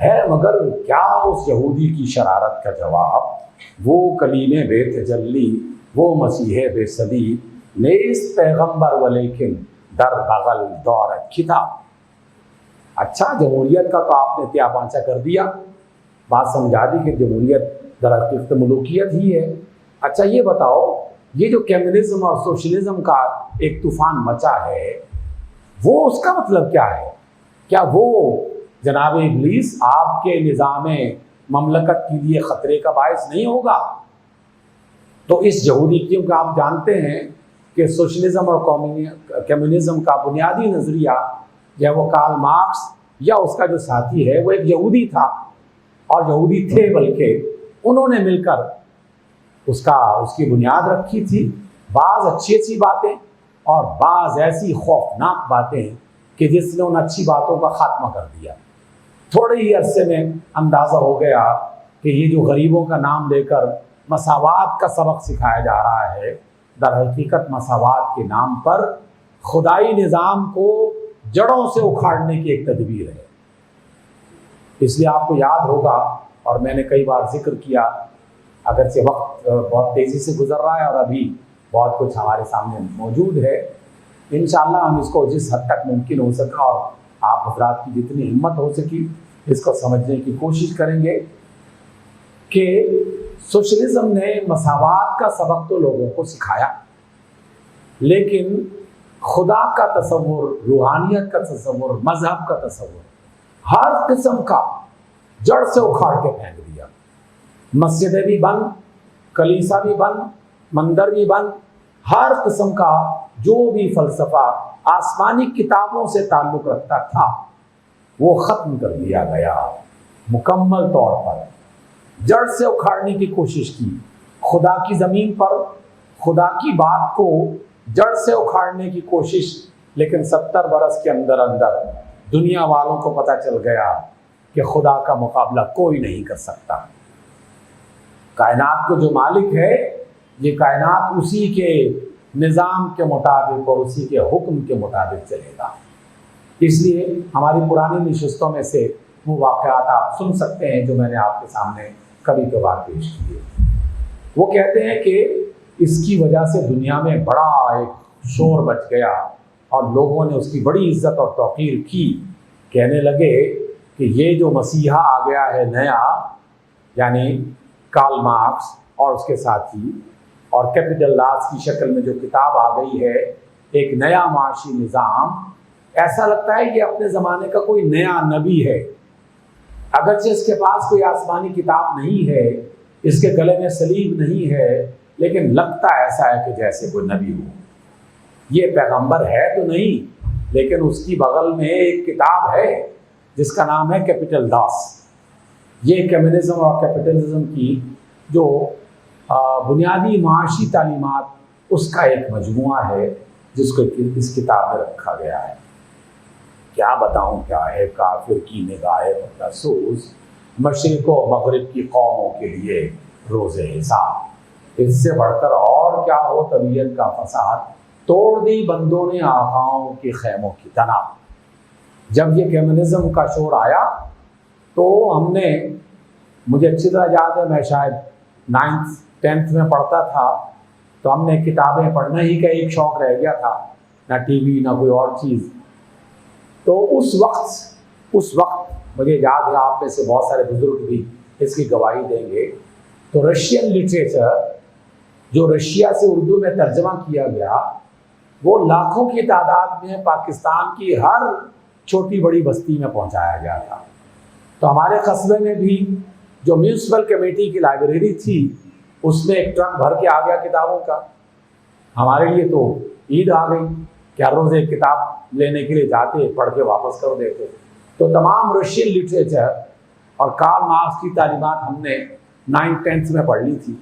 ہے۔ مگر کیا اس یہودی کی شرارت کا جواب، وہ کلیم بے تجلی، وہ مسیح بے صلی، نیست پیغمبر ولیکن در بغل دور کتاب۔ اچھا جمہوریت کا تو آپ نے تیا پانچا کر دیا، بات سمجھا دی کہ جمہوریت در حقیقت ملوکیت ہی ہے۔ اچھا یہ بتاؤ، یہ جو کمیونزم اور سوشلزم کا ایک طوفان مچا ہے، وہ اس کا مطلب کیا ہے؟ کیا وہ جناب ابلیس آپ کے نظام مملکت کے لیے خطرے کا باعث نہیں ہوگا؟ تو اس یہودی، کیونکہ آپ جانتے ہیں کہ سوشلزم اور کمیونزم کا بنیادی نظریہ جو ہے وہ کارل مارکس یا اس کا جو ساتھی ہے وہ ایک یہودی تھا، اور یہودی تھے بلکہ انہوں نے مل کر اس کی بنیاد رکھی تھی۔ بعض اچھی باتیں اور بعض ایسی خوفناک باتیں کہ جس نے ان اچھی باتوں کا خاتمہ کر دیا۔ تھوڑے ہی عرصے میں اندازہ ہو گیا کہ یہ جو غریبوں کا نام لے کر مساوات کا سبق سکھایا جا رہا ہے، در حقیقت مساوات کے نام پر خدائی نظام کو جڑوں سے اکھاڑنے کی ایک تدبیر ہے۔ اس لیے آپ کو یاد ہوگا، اور میں نے کئی بار ذکر کیا، اگرچہ وقت بہت تیزی سے گزر رہا ہے اور ابھی بہت کچھ ہمارے سامنے موجود ہے، انشاءاللہ ہم اس کو جس حد تک ممکن ہو سکا اور آپ حضرات کی جتنی ہمت ہو سکی اس کو سمجھنے کی کوشش کریں گے کہ سوشلزم نے مساوات کا سبق تو لوگوں کو سکھایا، لیکن خدا کا تصور، روحانیت کا تصور، مذہب کا تصور ہر قسم کا جڑ سے اکھاڑ کے پھینک دیا۔ مسجدیں بھی بند، کلیسا بھی بند، مندر بھی بند، ہر قسم کا جو بھی فلسفہ آسمانی کتابوں سے تعلق رکھتا تھا وہ ختم کر دیا گیا، مکمل طور پر جڑ سے اکھاڑنے کی کوشش کی۔ خدا کی زمین پر خدا کی بات کو جڑ سے اکھاڑنے کی کوشش، لیکن 70 برس کے اندر اندر دنیا والوں کو پتہ چل گیا کہ خدا کا مقابلہ کوئی نہیں کر سکتا۔ کائنات کو جو مالک ہے، یہ کائنات اسی کے نظام کے مطابق اور اسی کے حکم کے مطابق چلے گا۔ اس لیے ہماری پرانی نشستوں میں سے وہ واقعات آپ سن سکتے ہیں جو میں نے آپ کے سامنے کبھی کبھار پیش کیے۔ وہ کہتے ہیں کہ اس کی وجہ سے دنیا میں بڑا ایک شور مچ گیا اور لوگوں نے اس کی بڑی عزت اور توقیر کی، کہنے لگے کہ یہ جو مسیحا آ گیا ہے نیا، یعنی کارل مارکس اور اس کے ساتھی، اور کیپٹل لاز کی شکل میں جو کتاب آ گئی ہے، ایک نیا معاشی نظام، ایسا لگتا ہے کہ اپنے زمانے کا کوئی نیا نبی ہے، اگرچہ اس کے پاس کوئی آسمانی کتاب نہیں ہے، اس کے گلے میں صلیب نہیں ہے، لیکن لگتا ایسا ہے کہ جیسے کوئی نبی ہو۔ یہ پیغمبر ہے تو نہیں، لیکن اس کی بغل میں ایک کتاب ہے جس کا نام ہے کیپٹل لاز۔ یہ کمیونزم اور کیپٹلزم کی جو بنیادی معاشی تعلیمات، اس کا ایک مجموعہ ہے جس کو اس کتاب میں رکھا گیا ہے۔ کیا بتاؤں، کیا ہے کافر کی نگاہ مقدسوس، مشرق و مغرب کی قوموں کے لیے روز حساب، اس سے بڑھ کر اور کیا ہو طبیعت کا فساد، توڑ دی بندوں نے آقاؤں کے خیموں کی تناب۔ جب یہ کمیونزم کا شور آیا تو ہم نے، مجھے اچھی طرح یاد ہے، میں شاید 9th 10th میں پڑھتا تھا، تو ہم نے کتابیں پڑھنا ہی کا ایک شوق رہ گیا تھا، نہ ٹی وی نہ کوئی اور چیز۔ تو اس وقت مجھے یاد ہے، آپ میں سے بہت سارے بزرگ بھی اس کی گواہی دیں گے، تو رشین لٹریچر جو رشیا سے اردو میں ترجمہ کیا گیا، وہ لاکھوں کی تعداد میں پاکستان کی ہر چھوٹی بڑی بستی میں پہنچایا گیا تھا۔ تو ہمارے قصبے میں بھی جو میونسپل کمیٹی کی لائبریری تھی، اس میں ایک ٹرک بھر کے آ گیا کتابوں کا۔ ہمارے لیے تو عید آ گئی کہ ہر روز ایک کتاب لینے کے لیے جاتے، پڑھ کے واپس کر دیتے۔ تو تمام رشین لٹریچر اور کارل مارکس کی تعلیمات ہم نے 9th 10th میں پڑھ لی تھی۔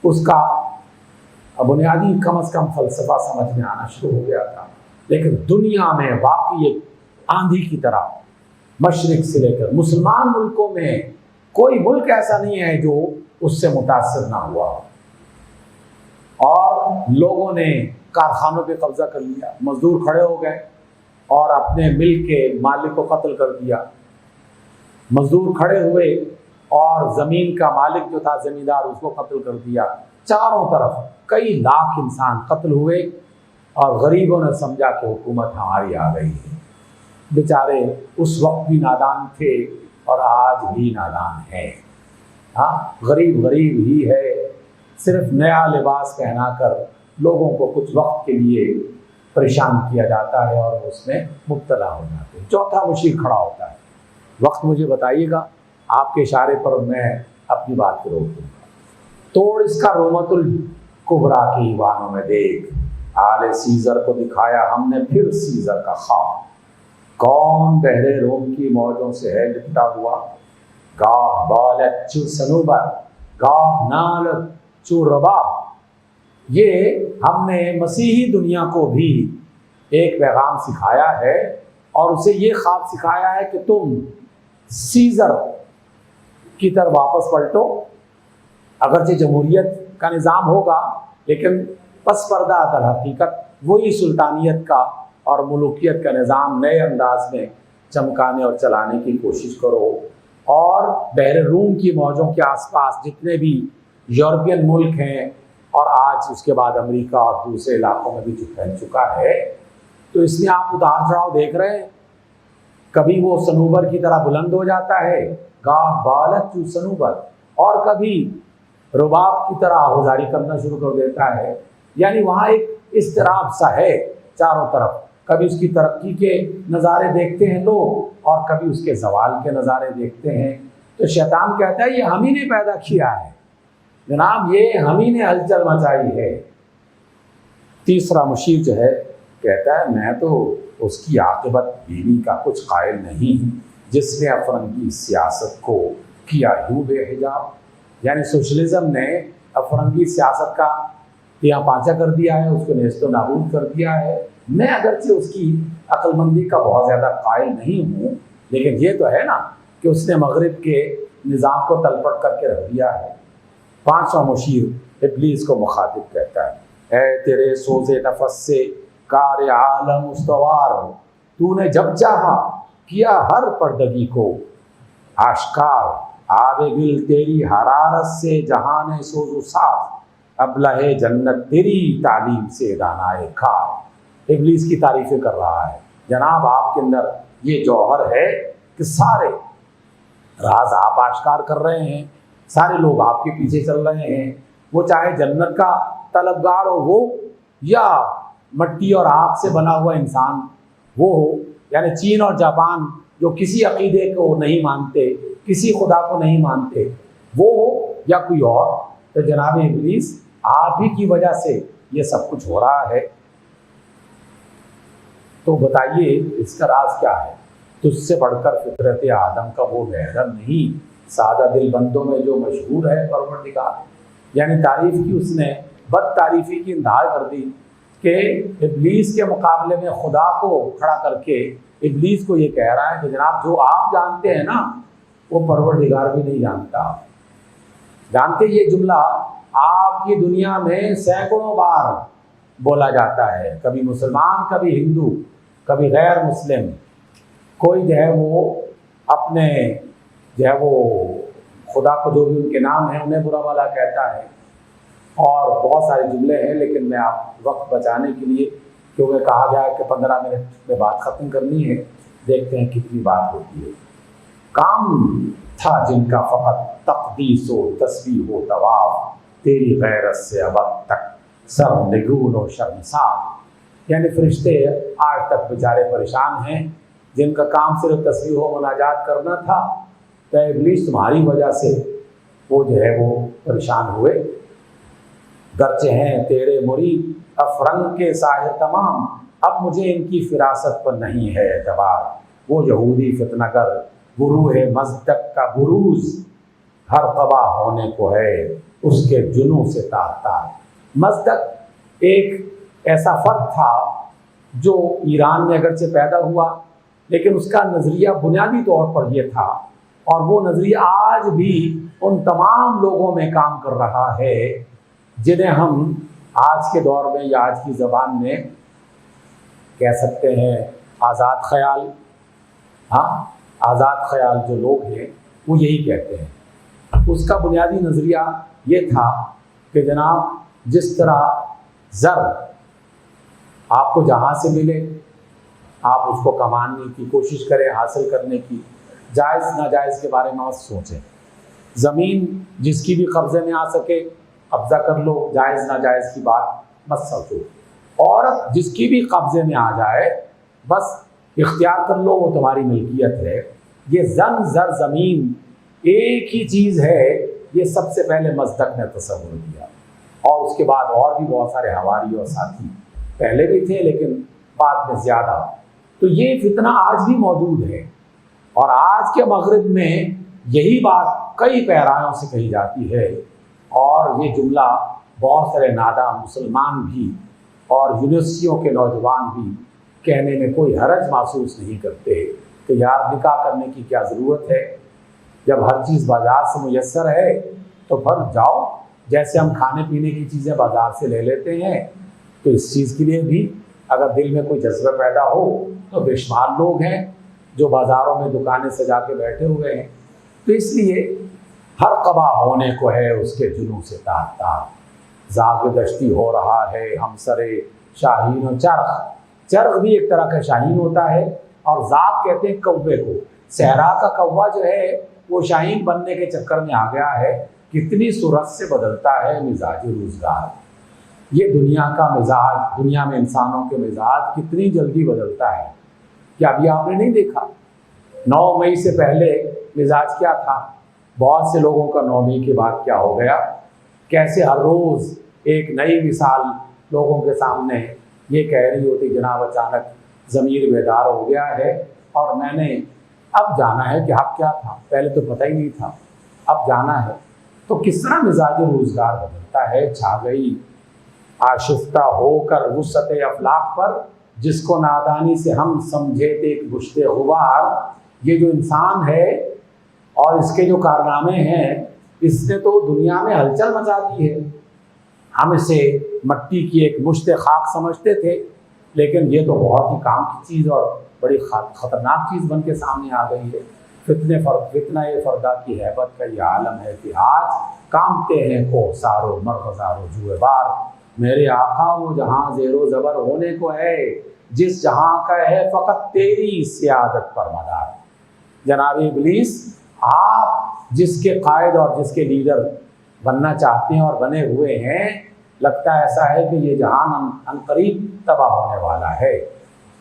اس کا بنیادی کم از کم فلسفہ سمجھ میں آنا شروع ہو گیا تھا۔ لیکن دنیا میں واقعی ایک آندھی کی طرح، مشرق سے لے کر مسلمان ملکوں میں کوئی ملک ایسا نہیں ہے جو اس سے متاثر نہ ہوا، اور لوگوں نے کارخانوں پہ قبضہ کر لیا، مزدور کھڑے ہو گئے اور اپنے مل کے مالک کو قتل کر دیا۔ مزدور کھڑے ہوئے اور زمین کا مالک جو تھا زمیندار، اس کو قتل کر دیا۔ چاروں طرف کئی لاکھ انسان قتل ہوئے، اور غریبوں نے سمجھا کہ حکومت ہماری آ گئی ہے۔ بیچارے اس وقت بھی نادان تھے اور آج بھی نادان ہیں۔ ہاں، غریب ہی ہے، صرف نیا لباس پہنا کر لوگوں کو کچھ وقت کے لیے پریشان کیا جاتا ہے اور اس میں مبتلا ہو جاتے ہیں۔ چوتھا مشیر کھڑا ہوتا ہے۔ وقت مجھے بتائیے گا، آپ کے اشارے پر میں اپنی بات کو روک دوں گا۔ توڑ اس کا رومت الکبریٰ کی ایوانوں میں دیکھ، آل سیزر کو دکھایا ہم نے پھر سیزر کا خواب۔ کون بحر روم کی موجوں سے ہے لپٹا ہوا، گاہ بالت چو صنوبر گاہ نالت چو رباب۔ یہ ہم نے مسیحی دنیا کو بھی ایک پیغام سکھایا ہے، اور اسے یہ خواب سکھایا ہے کہ تم سیزر کی طرف واپس پلٹو۔ اگرچہ جمہوریت کا نظام ہوگا، لیکن پس پردہ در حقیقت وہی سلطانیت کا اور ملوکیت کا نظام نئے انداز میں چمکانے اور چلانے کی کوشش کرو۔ اور بحر روم کی موجوں کے آس پاس جتنے بھی یورپین ملک ہیں، اور آج اس کے بعد امریکہ اور دوسرے علاقوں میں بھی جو پھیل چکا ہے، تو اس میں آپ اتار چڑھاؤ دیکھ رہے ہیں۔ کبھی وہ صنوبر کی طرح بلند ہو جاتا ہے، گاہ بالت چو صنوبر، اور کبھی رباب کی طرح آہوزاری کرنا شروع کر دیتا ہے۔ یعنی وہاں ایک اضطراب سا ہے چاروں طرف۔ کبھی اس کی ترقی کے نظارے دیکھتے ہیں لوگ، اور کبھی اس کے زوال کے نظارے دیکھتے ہیں۔ تو شیطان کہتا ہے یہ ہم ہی نے پیدا کیا ہے جناب، یہ ہم ہی نے ہلچل مچائی ہے۔ تیسرا مشیر جو ہے کہتا ہے میں تو اس کی عاقبت بینی کا کچھ قائل نہیں جس نے افرنگی سیاست کو کیا یوں بے حجاب۔ یعنی سوشلزم نے افرنگی سیاست کا یہاں پانچا کر دیا ہے، اس کو نیست و نابود کر دیا ہے۔ میں اگرچہ اس کی عقل مندی کا بہت زیادہ قائل نہیں ہوں، لیکن یہ تو ہے نا کہ اس نے مغرب کے نظام کو تلپٹ کر کے رکھ دیا ہے۔ پانچواں مشیر ابلیس کو مخاطب کہتا ہے اے تیرے سوز نفس سے کار عالم استوار، تو نے جب چاہا کیا ہر پردگی کو آشکار، آب گل تیری حرارت سے جہان سوز و ساز، ابلہ جنت تیری تعلیم سے دانائے کار۔ ابلیس کی تعریفیں کر رہا ہے، جناب آپ کے اندر یہ جوہر ہے کہ سارے راز آپ آشکار کر رہے ہیں، سارے لوگ آپ کے پیچھے چل رہے ہیں۔ وہ چاہے جنت کا طلبگار ہو وہ، یا مٹی اور آگ سے بنا ہوا انسان وہ ہو، یعنی چین اور جاپان جو کسی عقیدے کو نہیں مانتے، کسی خدا کو نہیں مانتے، وہ ہو یا کوئی اور، تو جناب ابلیس آپ ہی کی وجہ سے یہ سب کچھ ہو رہا ہے۔ تو بتائیے اس کا راز کیا ہے؟ تجھ سے بڑھ کر فطرت آدم کا وہ محرم نہیں، سادہ دل بندوں میں جو مشہور ہے پروردگار۔ یعنی تعریف کی اس نے، بد تعریفی کی انتہا کر دی کہ ابلیس کے مقابلے میں خدا کو کھڑا کر کے ابلیس کو یہ کہہ رہا ہے کہ جناب جو آپ جانتے ہیں نا وہ پروردگار بھی نہیں جانتا۔ جانتے یہ جملہ آپ کی دنیا میں سینکڑوں بار بولا جاتا ہے، کبھی مسلمان، کبھی ہندو، کبھی غیر مسلم، کوئی جو ہے وہ اپنے جو ہے وہ خدا کو جو بھی ان کے نام ہیں انہیں برا بھلا کہتا ہے، اور بہت سارے جملے ہیں، لیکن میں آپ وقت بچانے کے لیے، کیونکہ کہا گیا ہے کہ 15 منٹ میں بات ختم کرنی ہے، دیکھتے ہیں کتنی بات ہوتی ہے۔ کام تھا جن کا فقط تقدیس و تسبیح و طواف، تیری غیرت سے اب تک سر نگون و شرمسار۔ یعنی فرشتے آج تک بیچارے پریشان ہیں، جن کا کام صرف تسبیح و مناجات کرنا تھا، تو ابلیس تمہاری وجہ سے وہ جو ہے وہ پریشان ہوئے۔ گرچہ ہیں تیرے مرید افرنگ کے ساحر تمام، اب مجھے ان کی فراست پر نہیں ہے اعتبار۔ وہ یہودی فتنہ گر گروہ مصدق کا بروز، ہر تباہ ہونے کو ہے اس کے جنوں سے تار تار۔ مصدق ایک ایسا فرد تھا جو ایران میں اگرچہ پیدا ہوا، لیکن اس کا نظریہ بنیادی طور پر یہ تھا، اور وہ نظریہ آج بھی ان تمام لوگوں میں کام کر رہا ہے جنہیں ہم آج کے دور میں یا آج کی زبان میں کہہ سکتے ہیں آزاد خیال۔ ہاں، آزاد خیال جو لوگ ہیں وہ یہی کہتے ہیں۔ اس کا بنیادی نظریہ یہ تھا کہ جناب جس طرح زر آپ کو جہاں سے ملے آپ اس کو کمانے کی کوشش کریں، حاصل کرنے کی، جائز ناجائز کے بارے میں مت سوچیں۔ زمین جس کی بھی قبضے میں آ سکے قبضہ کر لو، جائز ناجائز کی بات مت سوچو۔ عورت جس کی بھی قبضے میں آ جائے بس اختیار کر لو، وہ تمہاری ملکیت ہے۔ یہ زن زر زمین ایک ہی چیز ہے، یہ سب سے پہلے مصدق نے تصور کیا، اور اس کے بعد اور بھی بہت سارے حواری اور ساتھی پہلے بھی تھے لیکن بعد میں زیادہ۔ تو یہ فتنہ آج بھی موجود ہے، اور آج کے مغرب میں یہی بات کئی پیرایوں سے کہی جاتی ہے، اور یہ جملہ بہت سارے ناداں مسلمان بھی اور یونیورسٹیوں کے نوجوان بھی کہنے میں کوئی حرج محسوس نہیں کرتے کہ یار نکاح کرنے کی کیا ضرورت ہے، جب ہر چیز بازار سے میسر ہے تو پھر جاؤ، جیسے ہم کھانے پینے کی چیزیں بازار سے لے لیتے ہیں، تو اس چیز کے لیے بھی اگر دل میں کوئی جذبہ پیدا ہو تو بے شمار لوگ ہیں جو بازاروں میں دکانیں سجا کے بیٹھے ہوئے ہیں۔ تو اس لیے ہر قبا ہونے کو ہے اس کے جنوں سے تار تار، زاغ دشتی ہو رہا ہے ہم سرے شاہین و چرخ۔ چرخ بھی ایک طرح کا شاہین ہوتا ہے، اور زاغ کہتے ہیں کوے کو۔ صحرا کا کوا جو ہے وہ شاہین بننے کے چکر میں آ گیا ہے۔ کتنی صورت سے بدلتا ہے مزاج روزگار۔ یہ دنیا کا مزاج، دنیا میں انسانوں کے مزاج کتنی جلدی بدلتا ہے۔ کیا ابھی آپ نے نہیں دیکھا 9 مئی سے پہلے مزاج کیا تھا؟ بہت سے لوگوں کا 9 مئی کے بعد کیا ہو گیا، کیسے ہر روز ایک نئی مثال لوگوں کے سامنے یہ کہہ رہی ہوتی جناب اچانک ضمیر بیدار ہو گیا ہے اور میں نے اب جانا ہے کہ حق کیا تھا، پہلے تو پتہ ہی نہیں تھا، اب جانا ہے۔ تو کس طرح مزاج روزگار بدلتا ہے۔ چھا گئی آشفتہ ہو کر وسعت افلاق پر، جس کو نادانی سے ہم سمجھے تھے ایک گشت غبار۔ یہ جو انسان ہے اور اس کے جو کارنامے ہیں، اس نے تو دنیا میں ہلچل مچا دی ہے۔ ہم اسے مٹی کی ایک مشت خاک سمجھتے تھے، لیکن یہ تو بہت ہی کام کی چیز اور بڑی خطرناک چیز بن کے سامنے آ گئی ہے۔ فتنہ فردا کی ہیبت کا یہ عالم ہے کہ آج کامتے ہیں کو سارو مرغزارو جوئے بار۔ میرے آقا وہ جہاں زیر و زبر ہونے کو ہے، جس جہاں کا ہے فقط تیری سیادت پر مدار۔ جناب ابلیس، آپ جس کے قائد اور جس کے لیڈر بننا چاہتے ہیں اور بنے ہوئے ہیں، لگتا ایسا ہے کہ یہ جہان عنقریب تباہ ہونے والا ہے۔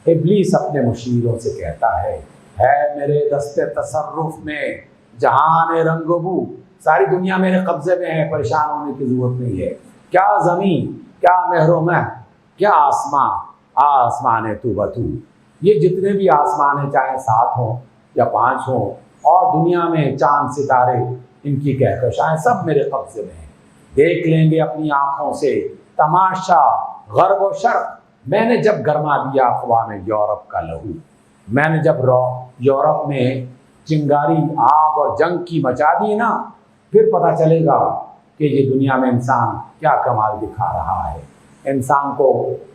ابلیس اپنے مشیروں سے کہتا ہے میرے دست تصرف میں جہان رنگ و بو، ساری دنیا میرے قبضے میں ہے، پریشان ہونے کی ضرورت نہیں ہے۔ کیا زمین، کیا مہر و مہ، کیا آسمان تو بتو، یہ جتنے بھی آسمان ہیں چاہے 7 ہوں یا 5 ہوں، اور دنیا میں چاند ستارے، ان کی کہکشائیں سب میرے قبضے میں ہیں۔ دیکھ لیں گے اپنی آنکھوں سے تماشا غرب و شرق۔ میں نے جب گرما دیا اقوام یورپ کا لہو، میں نے جب یورپ میں چنگاری، آگ اور جنگ کی مچا دی نا، پھر پتہ چلے گا کہ یہ دنیا میں انسان کیا کمال دکھا رہا ہے۔ انسان کو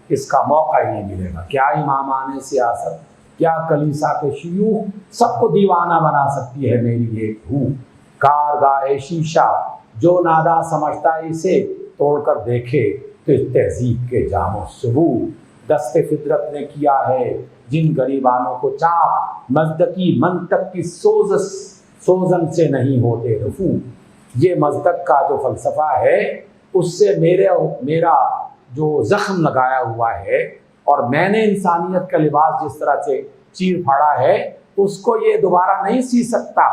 اس کا موقع ہی نہیں ملے گا۔ کیا امامان سیاست، کیا کلیسا کے شیوخ سب کو دیوانہ بنا سکتی ہے میری ایک ہوں کارگاہ شیشہ، جو نادا سمجھتا ہے اسے توڑ کر دیکھے تو اس تہذیب کے جام و ثبوت۔ دست فطرت نے کیا ہے جن غریبانوں کو چاک، مزدقی منطق کی سوزن سے نہیں ہوتے رفو۔ یہ مزدق کا جو فلسفہ ہے اس سے میرا جو زخم لگایا ہوا ہے، اور میں نے انسانیت کا لباس جس طرح سے چیر پھاڑا ہے، اس کو یہ دوبارہ نہیں سی سکتا۔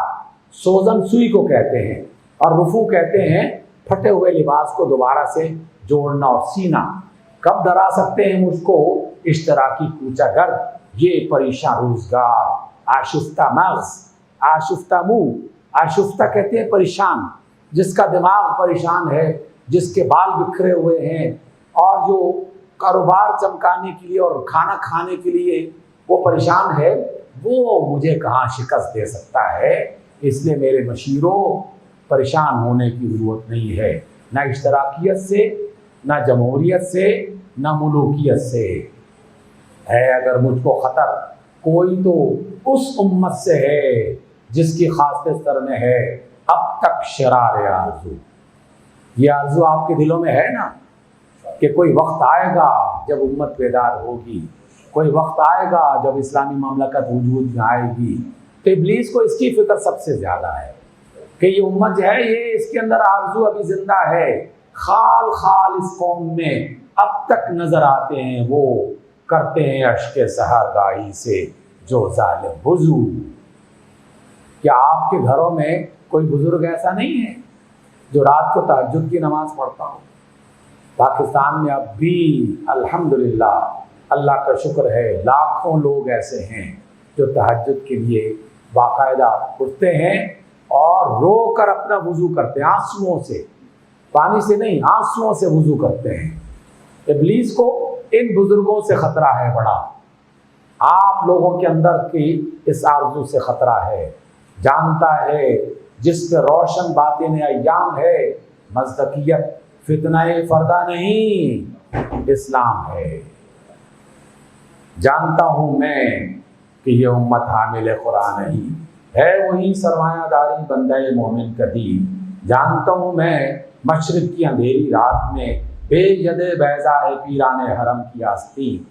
سوزن سوئی کو کہتے ہیں، اور رفو کہتے ہیں پھٹے ہوئے لباس کو دوبارہ سے جوڑنا اور سینا۔ کب ڈرا سکتے ہیں مجھ کو اشتراکی کوچہ گر، یہ پریشان روزگار، آشفتہ مغز، آشفتہ منہ۔ آشفتہ کہتے ہیں پریشان، جس کا دماغ پریشان ہے، جس کے بال بکھرے ہوئے ہیں، اور جو کاروبار چمکانے کے لیے اور کھانا کھانے کے لیے وہ پریشان ہے، وہ مجھے کہاں شکست دے سکتا ہے۔ اس لیے میرے مشیروں، پریشان ہونے کی ضرورت نہیں ہے، نہ اشتراکیت سے، نہ جمہوریت سے، نہ ملوکیت سے ہے۔ اگر مجھ کو خطر کوئی تو اس امت سے ہے جس کی خاص سر میں ہے اب تک شرار آرزو۔ یہ آرزو آپ کے دلوں میں ہے نا کہ کوئی وقت آئے گا جب امت بیدار ہوگی، کوئی وقت آئے گا جب اسلامی مملکت وجود میں آئے گی۔ تو ابلیس کو اس کی فکر سب سے زیادہ ہے کہ یہ امت جو ہے، یہ اس کے اندر آرزو ابھی زندہ ہے۔ خال خال اس قوم میں اب تک نظر آتے ہیں، وہ کرتے ہیں اشک سحرگاہی سے جو ظالم وضو۔ کیا آپ کے گھروں میں کوئی بزرگ ایسا نہیں ہے جو رات کو تہجد کی نماز پڑھتا ہو؟ پاکستان میں اب بھی الحمدللہ، اللہ کا شکر ہے، لاکھوں لوگ ایسے ہیں جو تہجد کے لیے باقاعدہ اٹھتے ہیں اور رو کر اپنا وضو کرتے ہیں، آنسوؤں سے، پانی سے نہیں، آنسوؤں سے وضو کرتے ہیں۔ ابلیس کو ان بزرگوں سے خطرہ ہے بڑا، آپ لوگوں کے اندر کی اس آرزو سے خطرہ ہے۔ جانتا ہے جس پہ روشن باطن ایام ہے، مصداقیت فتنہ فردہ نہیں، اسلام ہے۔ جانتا ہوں میں کہ یہ امت حامل قرآن نہیں ہے، وہی سرمایہ داری بندہ مومن کا دین۔ جانتا ہوں میں مشرق کی اندھیری رات میں بے ید بیضا ہے پیران حرم کی آستین۔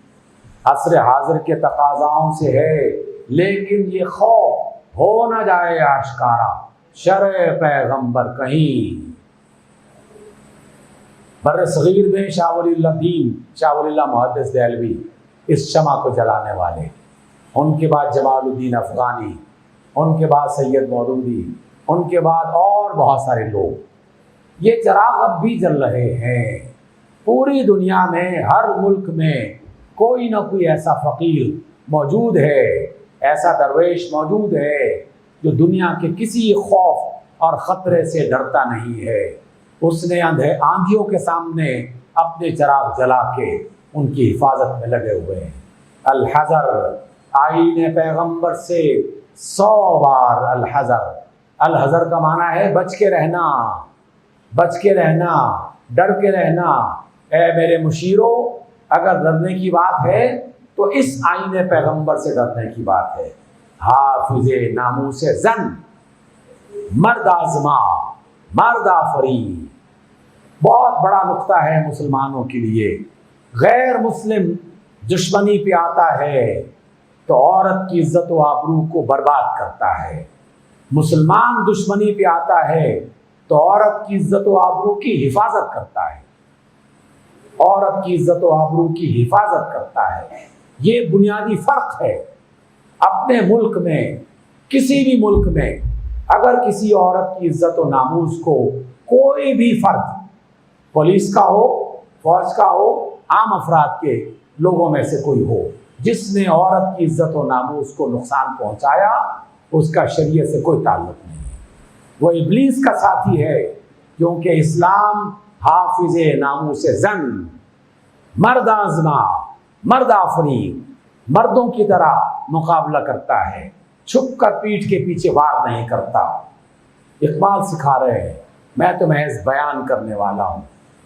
عصر حاضر کے تقاضاؤں سے ہے، لیکن یہ خوف ہو نہ جائے آشکارا، شرع پیغمبر کہیں۔ بر صغیر میں شاہ ولی اللہ محدث دہلوی اس شمع کو جلانے والے، ان کے بعد جمال الدین افغانی، ان کے بعد سید مودودی، ان کے بعد اور بہت سارے لوگ، یہ چراغ اب بھی جل رہے ہیں۔ پوری دنیا میں ہر ملک میں کوئی نہ کوئی ایسا فقیر موجود ہے، ایسا درویش موجود ہے جو دنیا کے کسی خوف اور خطرے سے ڈرتا نہیں ہے۔ اس نے آندھیوں کے سامنے اپنے چراغ جلا کے ان کی حفاظت میں لگے ہوئے ہیں۔ الحذر، آئین پیغمبر سے 100 بار الحذر۔ الحذر کا معنی ہے بچ کے رہنا، بچ کے رہنا، ڈر کے رہنا۔ اے میرے مشیروں، اگر ڈرنے کی بات ہے تو اس آئین پیغمبر سے ڈرنے کی بات ہے۔ حافظ ناموس زن، مرد آزما، مرد آفری۔ بہت بڑا نقطہ ہے مسلمانوں کے لیے۔ غیر مسلم دشمنی پہ آتا ہے تو عورت کی عزت و آبرو کو برباد کرتا ہے، مسلمان دشمنی پہ آتا ہے تو عورت کی عزت و آبرو کی حفاظت کرتا ہے۔ عورت کی عزت و آبرو کی حفاظت کرتا ہے۔ یہ بنیادی فرق ہے۔ اپنے ملک میں، کسی بھی ملک میں اگر کسی عورت کی عزت و ناموس کو کوئی بھی فرد، پولیس کا ہو، فوج کا ہو، عام افراد کے لوگوں میں سے کوئی ہو، جس نے عورت کی عزت و ناموس کو نقصان پہنچایا، اس کا شریعت سے کوئی تعلق نہیں ہے، وہ ابلیس کا ساتھی ہے، کیونکہ اسلام حافظ ناموس زن، مرد آزما، مرد آفرین، مردوں کی طرح مقابلہ کرتا ہے، چھپ کر پیٹھ کے پیچھے وار نہیں کرتا۔ اقبال سکھا رہے ہیں، میں تو محض بیان کرنے والا ہوں،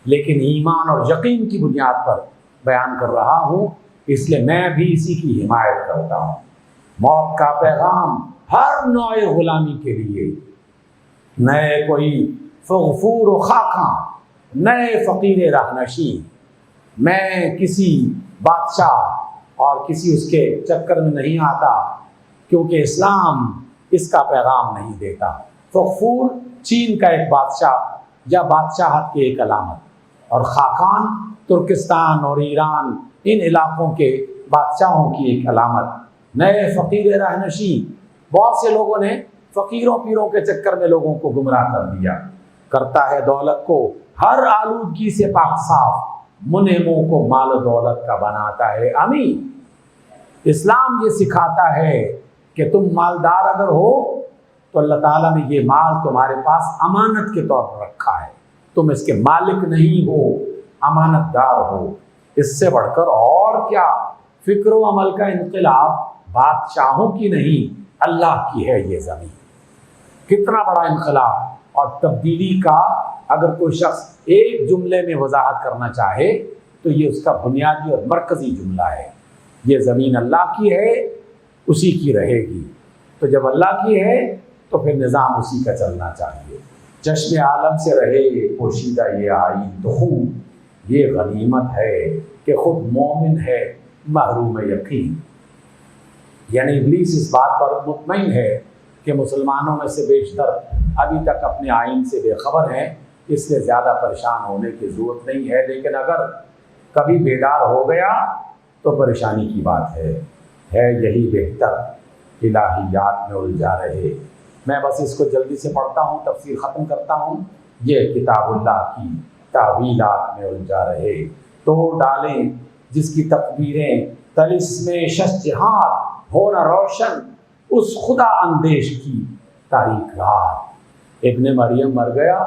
لیکن ایمان اور یقین کی بنیاد پر بیان کر رہا ہوں، اس لیے میں بھی اسی کی حمایت کرتا ہوں۔ موت کا پیغام ہر نوع غلامی کے لیے، نئے کوئی فغفور و خاکاں، نئے فقیر رہنشین، میں کسی بادشاہ اور کسی اس کے چکر میں نہیں آتا، کیونکہ اسلام اس کا پیغام نہیں دیتا۔ فغفور چین کا ایک بادشاہ یا بادشاہت کی ایک علامت، اور خاقان ترکستان اور ایران، ان علاقوں کے بادشاہوں کی ایک علامت۔ نئے فقیر رہنشین، بہت سے لوگوں نے فقیروں پیروں کے چکر میں لوگوں کو گمراہ کر دیا۔ کرتا ہے دولت کو ہر آلودگی سے پاک صاف، منعموں کو مال و دولت کا بناتا ہے امین۔ اسلام یہ سکھاتا ہے کہ تم مالدار اگر ہو تو اللہ تعالیٰ نے یہ مال تمہارے پاس امانت کے طور پر رکھا ہے، تم اس کے مالک نہیں ہو، امانت دار ہو۔ اس سے بڑھ کر اور کیا فکر و عمل کا انقلاب بادشاہوں کی نہیں، اللہ کی ہے یہ زمین۔ کتنا بڑا انقلاب اور تبدیلی کا اگر کوئی شخص ایک جملے میں وضاحت کرنا چاہے تو یہ اس کا بنیادی اور مرکزی جملہ ہے، یہ زمین اللہ کی ہے، اسی کی رہے گی۔ تو جب اللہ کی ہے تو پھر نظام اسی کا چلنا چاہیے۔ چشم عالم سے رہے پوشیدہ یہ آئین تو خوب، یہ غنیمت ہے کہ خود مومن ہے محروم یقین۔ یعنی ابلیس اس بات پر مطمئن ہے کہ مسلمانوں میں سے بیشتر ابھی تک اپنے آئین سے بے خبر ہیں، اس لیے زیادہ پریشان ہونے کی ضرورت نہیں ہے، لیکن اگر کبھی بیدار ہو گیا تو پریشانی کی بات ہے یہی بہتر الہیات میں الجھا رہے۔ میں بس اس کو جلدی سے پڑھتا ہوں، تفسیر ختم کرتا ہوں۔ یہ کتاب اللہ کی تعویلات میں الجھا رہے، توڑ ڈالیں جس کی تقدیریں طلسم ششجہار ہو نہ روشن، اس خدا اندیش کی تاریک رات۔ ابن مریم مر گیا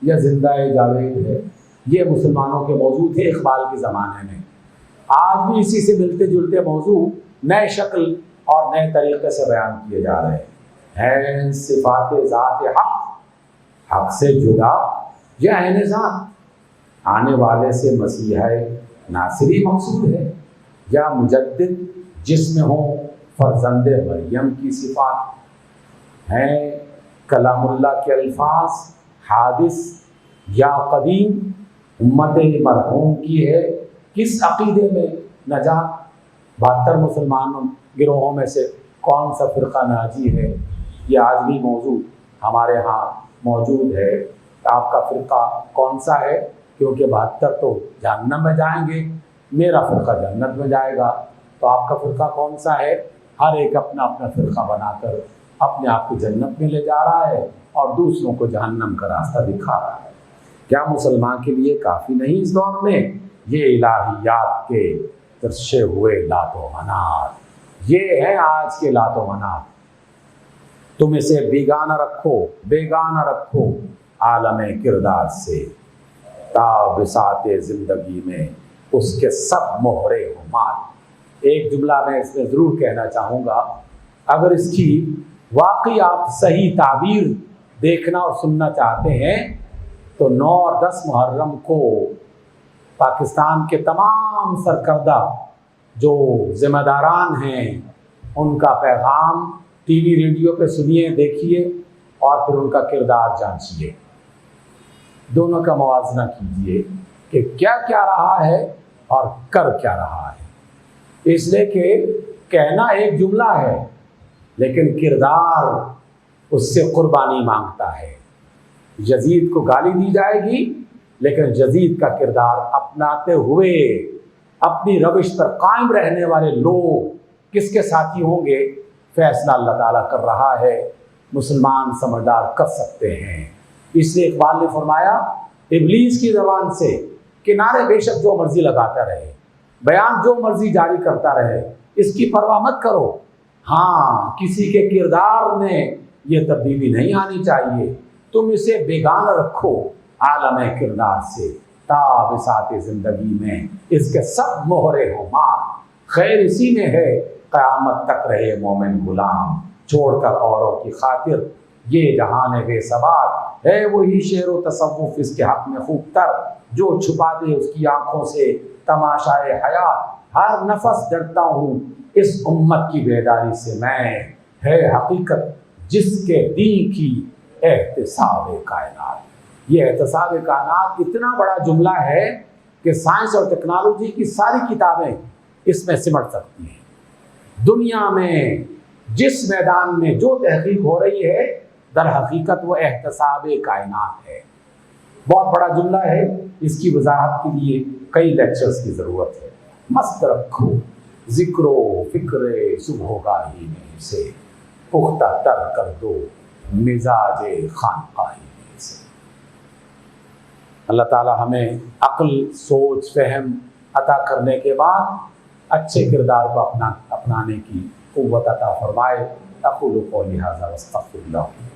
یا زندہ جاوید ہے، یہ مسلمانوں کے موضوع تھے اقبال کے زمانے میں۔ آج بھی اسی سے ملتے جلتے موضوع نئے شکل اور نئے طریقے سے بیان کیے جا رہے ہیں۔ صفات ذات حق، حق سے جدا یہ عین ذات، آنے والے سے مسیح ناصری مقصود ہے، یا مجدد جس میں ہو فرزند مریم کی صفات ہیں۔ کلام اللہ کے الفاظ حادث یا قدیم، امت مرحوم کی ہے کس عقیدے میں نجات؟ 72 مسلمانوں گروہوں میں سے کون سا فرقہ ناجی ہے؟ یہ آج بھی موضوع ہمارے ہاں موجود ہے۔ آپ کا فرقہ کون سا ہے؟ کیونکہ 72 تو جہنم میں جائیں گے، میرا فرقہ جنت میں جائے گا، تو آپ کا فرقہ کون سا ہے؟ ہر ایک اپنا اپنا فرقہ بنا کر اپنے آپ کو جنت میں لے جا رہا ہے اور دوسروں کو جہنم کا راستہ دکھا رہا ہے۔ کیا مسلمان کے لیے کافی نہیں اس دور میں یہ الہیات کے ترشے ہوئے لات و منات؟ یہ ہے آج کے لات و منات۔ تم اسے بیگانہ رکھو عالم کردار سے، تا بساط زندگی میں اس کے سب مہرے ہمار۔ ایک جملہ میں اس میں ضرور کہنا چاہوں گا، اگر اس کی واقعی آپ صحیح تعبیر دیکھنا اور سننا چاہتے ہیں تو 9 اور 10 محرم کو پاکستان کے تمام سرکردہ جو ذمہ داران ہیں ان کا پیغام ٹی وی ریڈیو پہ سنیے، دیکھیے اور پھر ان کا کردار جانچیے، دونوں کا موازنہ کیجیے کہ کیا کیا رہا ہے اور کر کیا رہا ہے۔ اس لیے کہ کہنا ایک جملہ ہے لیکن کردار اس سے قربانی مانگتا ہے۔ یزید کو گالی دی جائے گی لیکن یزید کا کردار اپناتے ہوئے اپنی روش پر قائم رہنے والے لوگ کس کے ساتھی ہوں گے، فیصلہ اللہ تعالیٰ کر رہا ہے، مسلمان سمجھدار کر سکتے ہیں۔ اس لیے اقبال نے فرمایا ابلیس کی زبان سے کنارے بے شک جو مرضی لگاتا رہے، بیان جو مرضی جاری کرتا رہے، اس کی پرواہ مت کرو۔ ہاں، کسی کے کردار میں یہ تبدیلی نہیں آنی چاہیے، تم اسے بیگانہ رکھو عالم کردار سے، تا بساط زندگی میں اس کے سب مہرے ہو ماں، خیر اسی میں ہے قیامت تک رہے مومن غلام، چھوڑ کر اوروں کی خاطر یہ جہان بے ثبات ہے وہی شعر و تصوف اس کے حق میں خوب تر، جو چھپا دے اس کی آنکھوں سے تماشائے حیات، ہر نفس ڈرتا ہوں اس امت کی بیداری سے میں، ہے حقیقت جس کے دین کی احتساب کائنات۔ یہ احتساب کائنات اتنا بڑا جملہ ہے کہ سائنس اور ٹیکنالوجی کی ساری کتابیں اس میں سمٹ سکتی ہیں۔ دنیا میں جس میدان میں جو تحقیق ہو رہی ہے در حقیقت وہ احتساب کائنات ہے۔ بہت بڑا جملہ ہے، اس کی وضاحت کے لیے کئی لیکچرز کی ضرورت ہے۔ مست رکھو ذکر و فکر صبح گاہی میں سے، پختہ تر کر دو مزاج خانقاہی میں سے۔ اللہ تعالی ہمیں عقل، سوچ، فہم عطا کرنے کے بعد اچھے کردار کو اپنانے کی قوت عطا فرمائے۔ اقول قولی ھذا واستغفر اللہ۔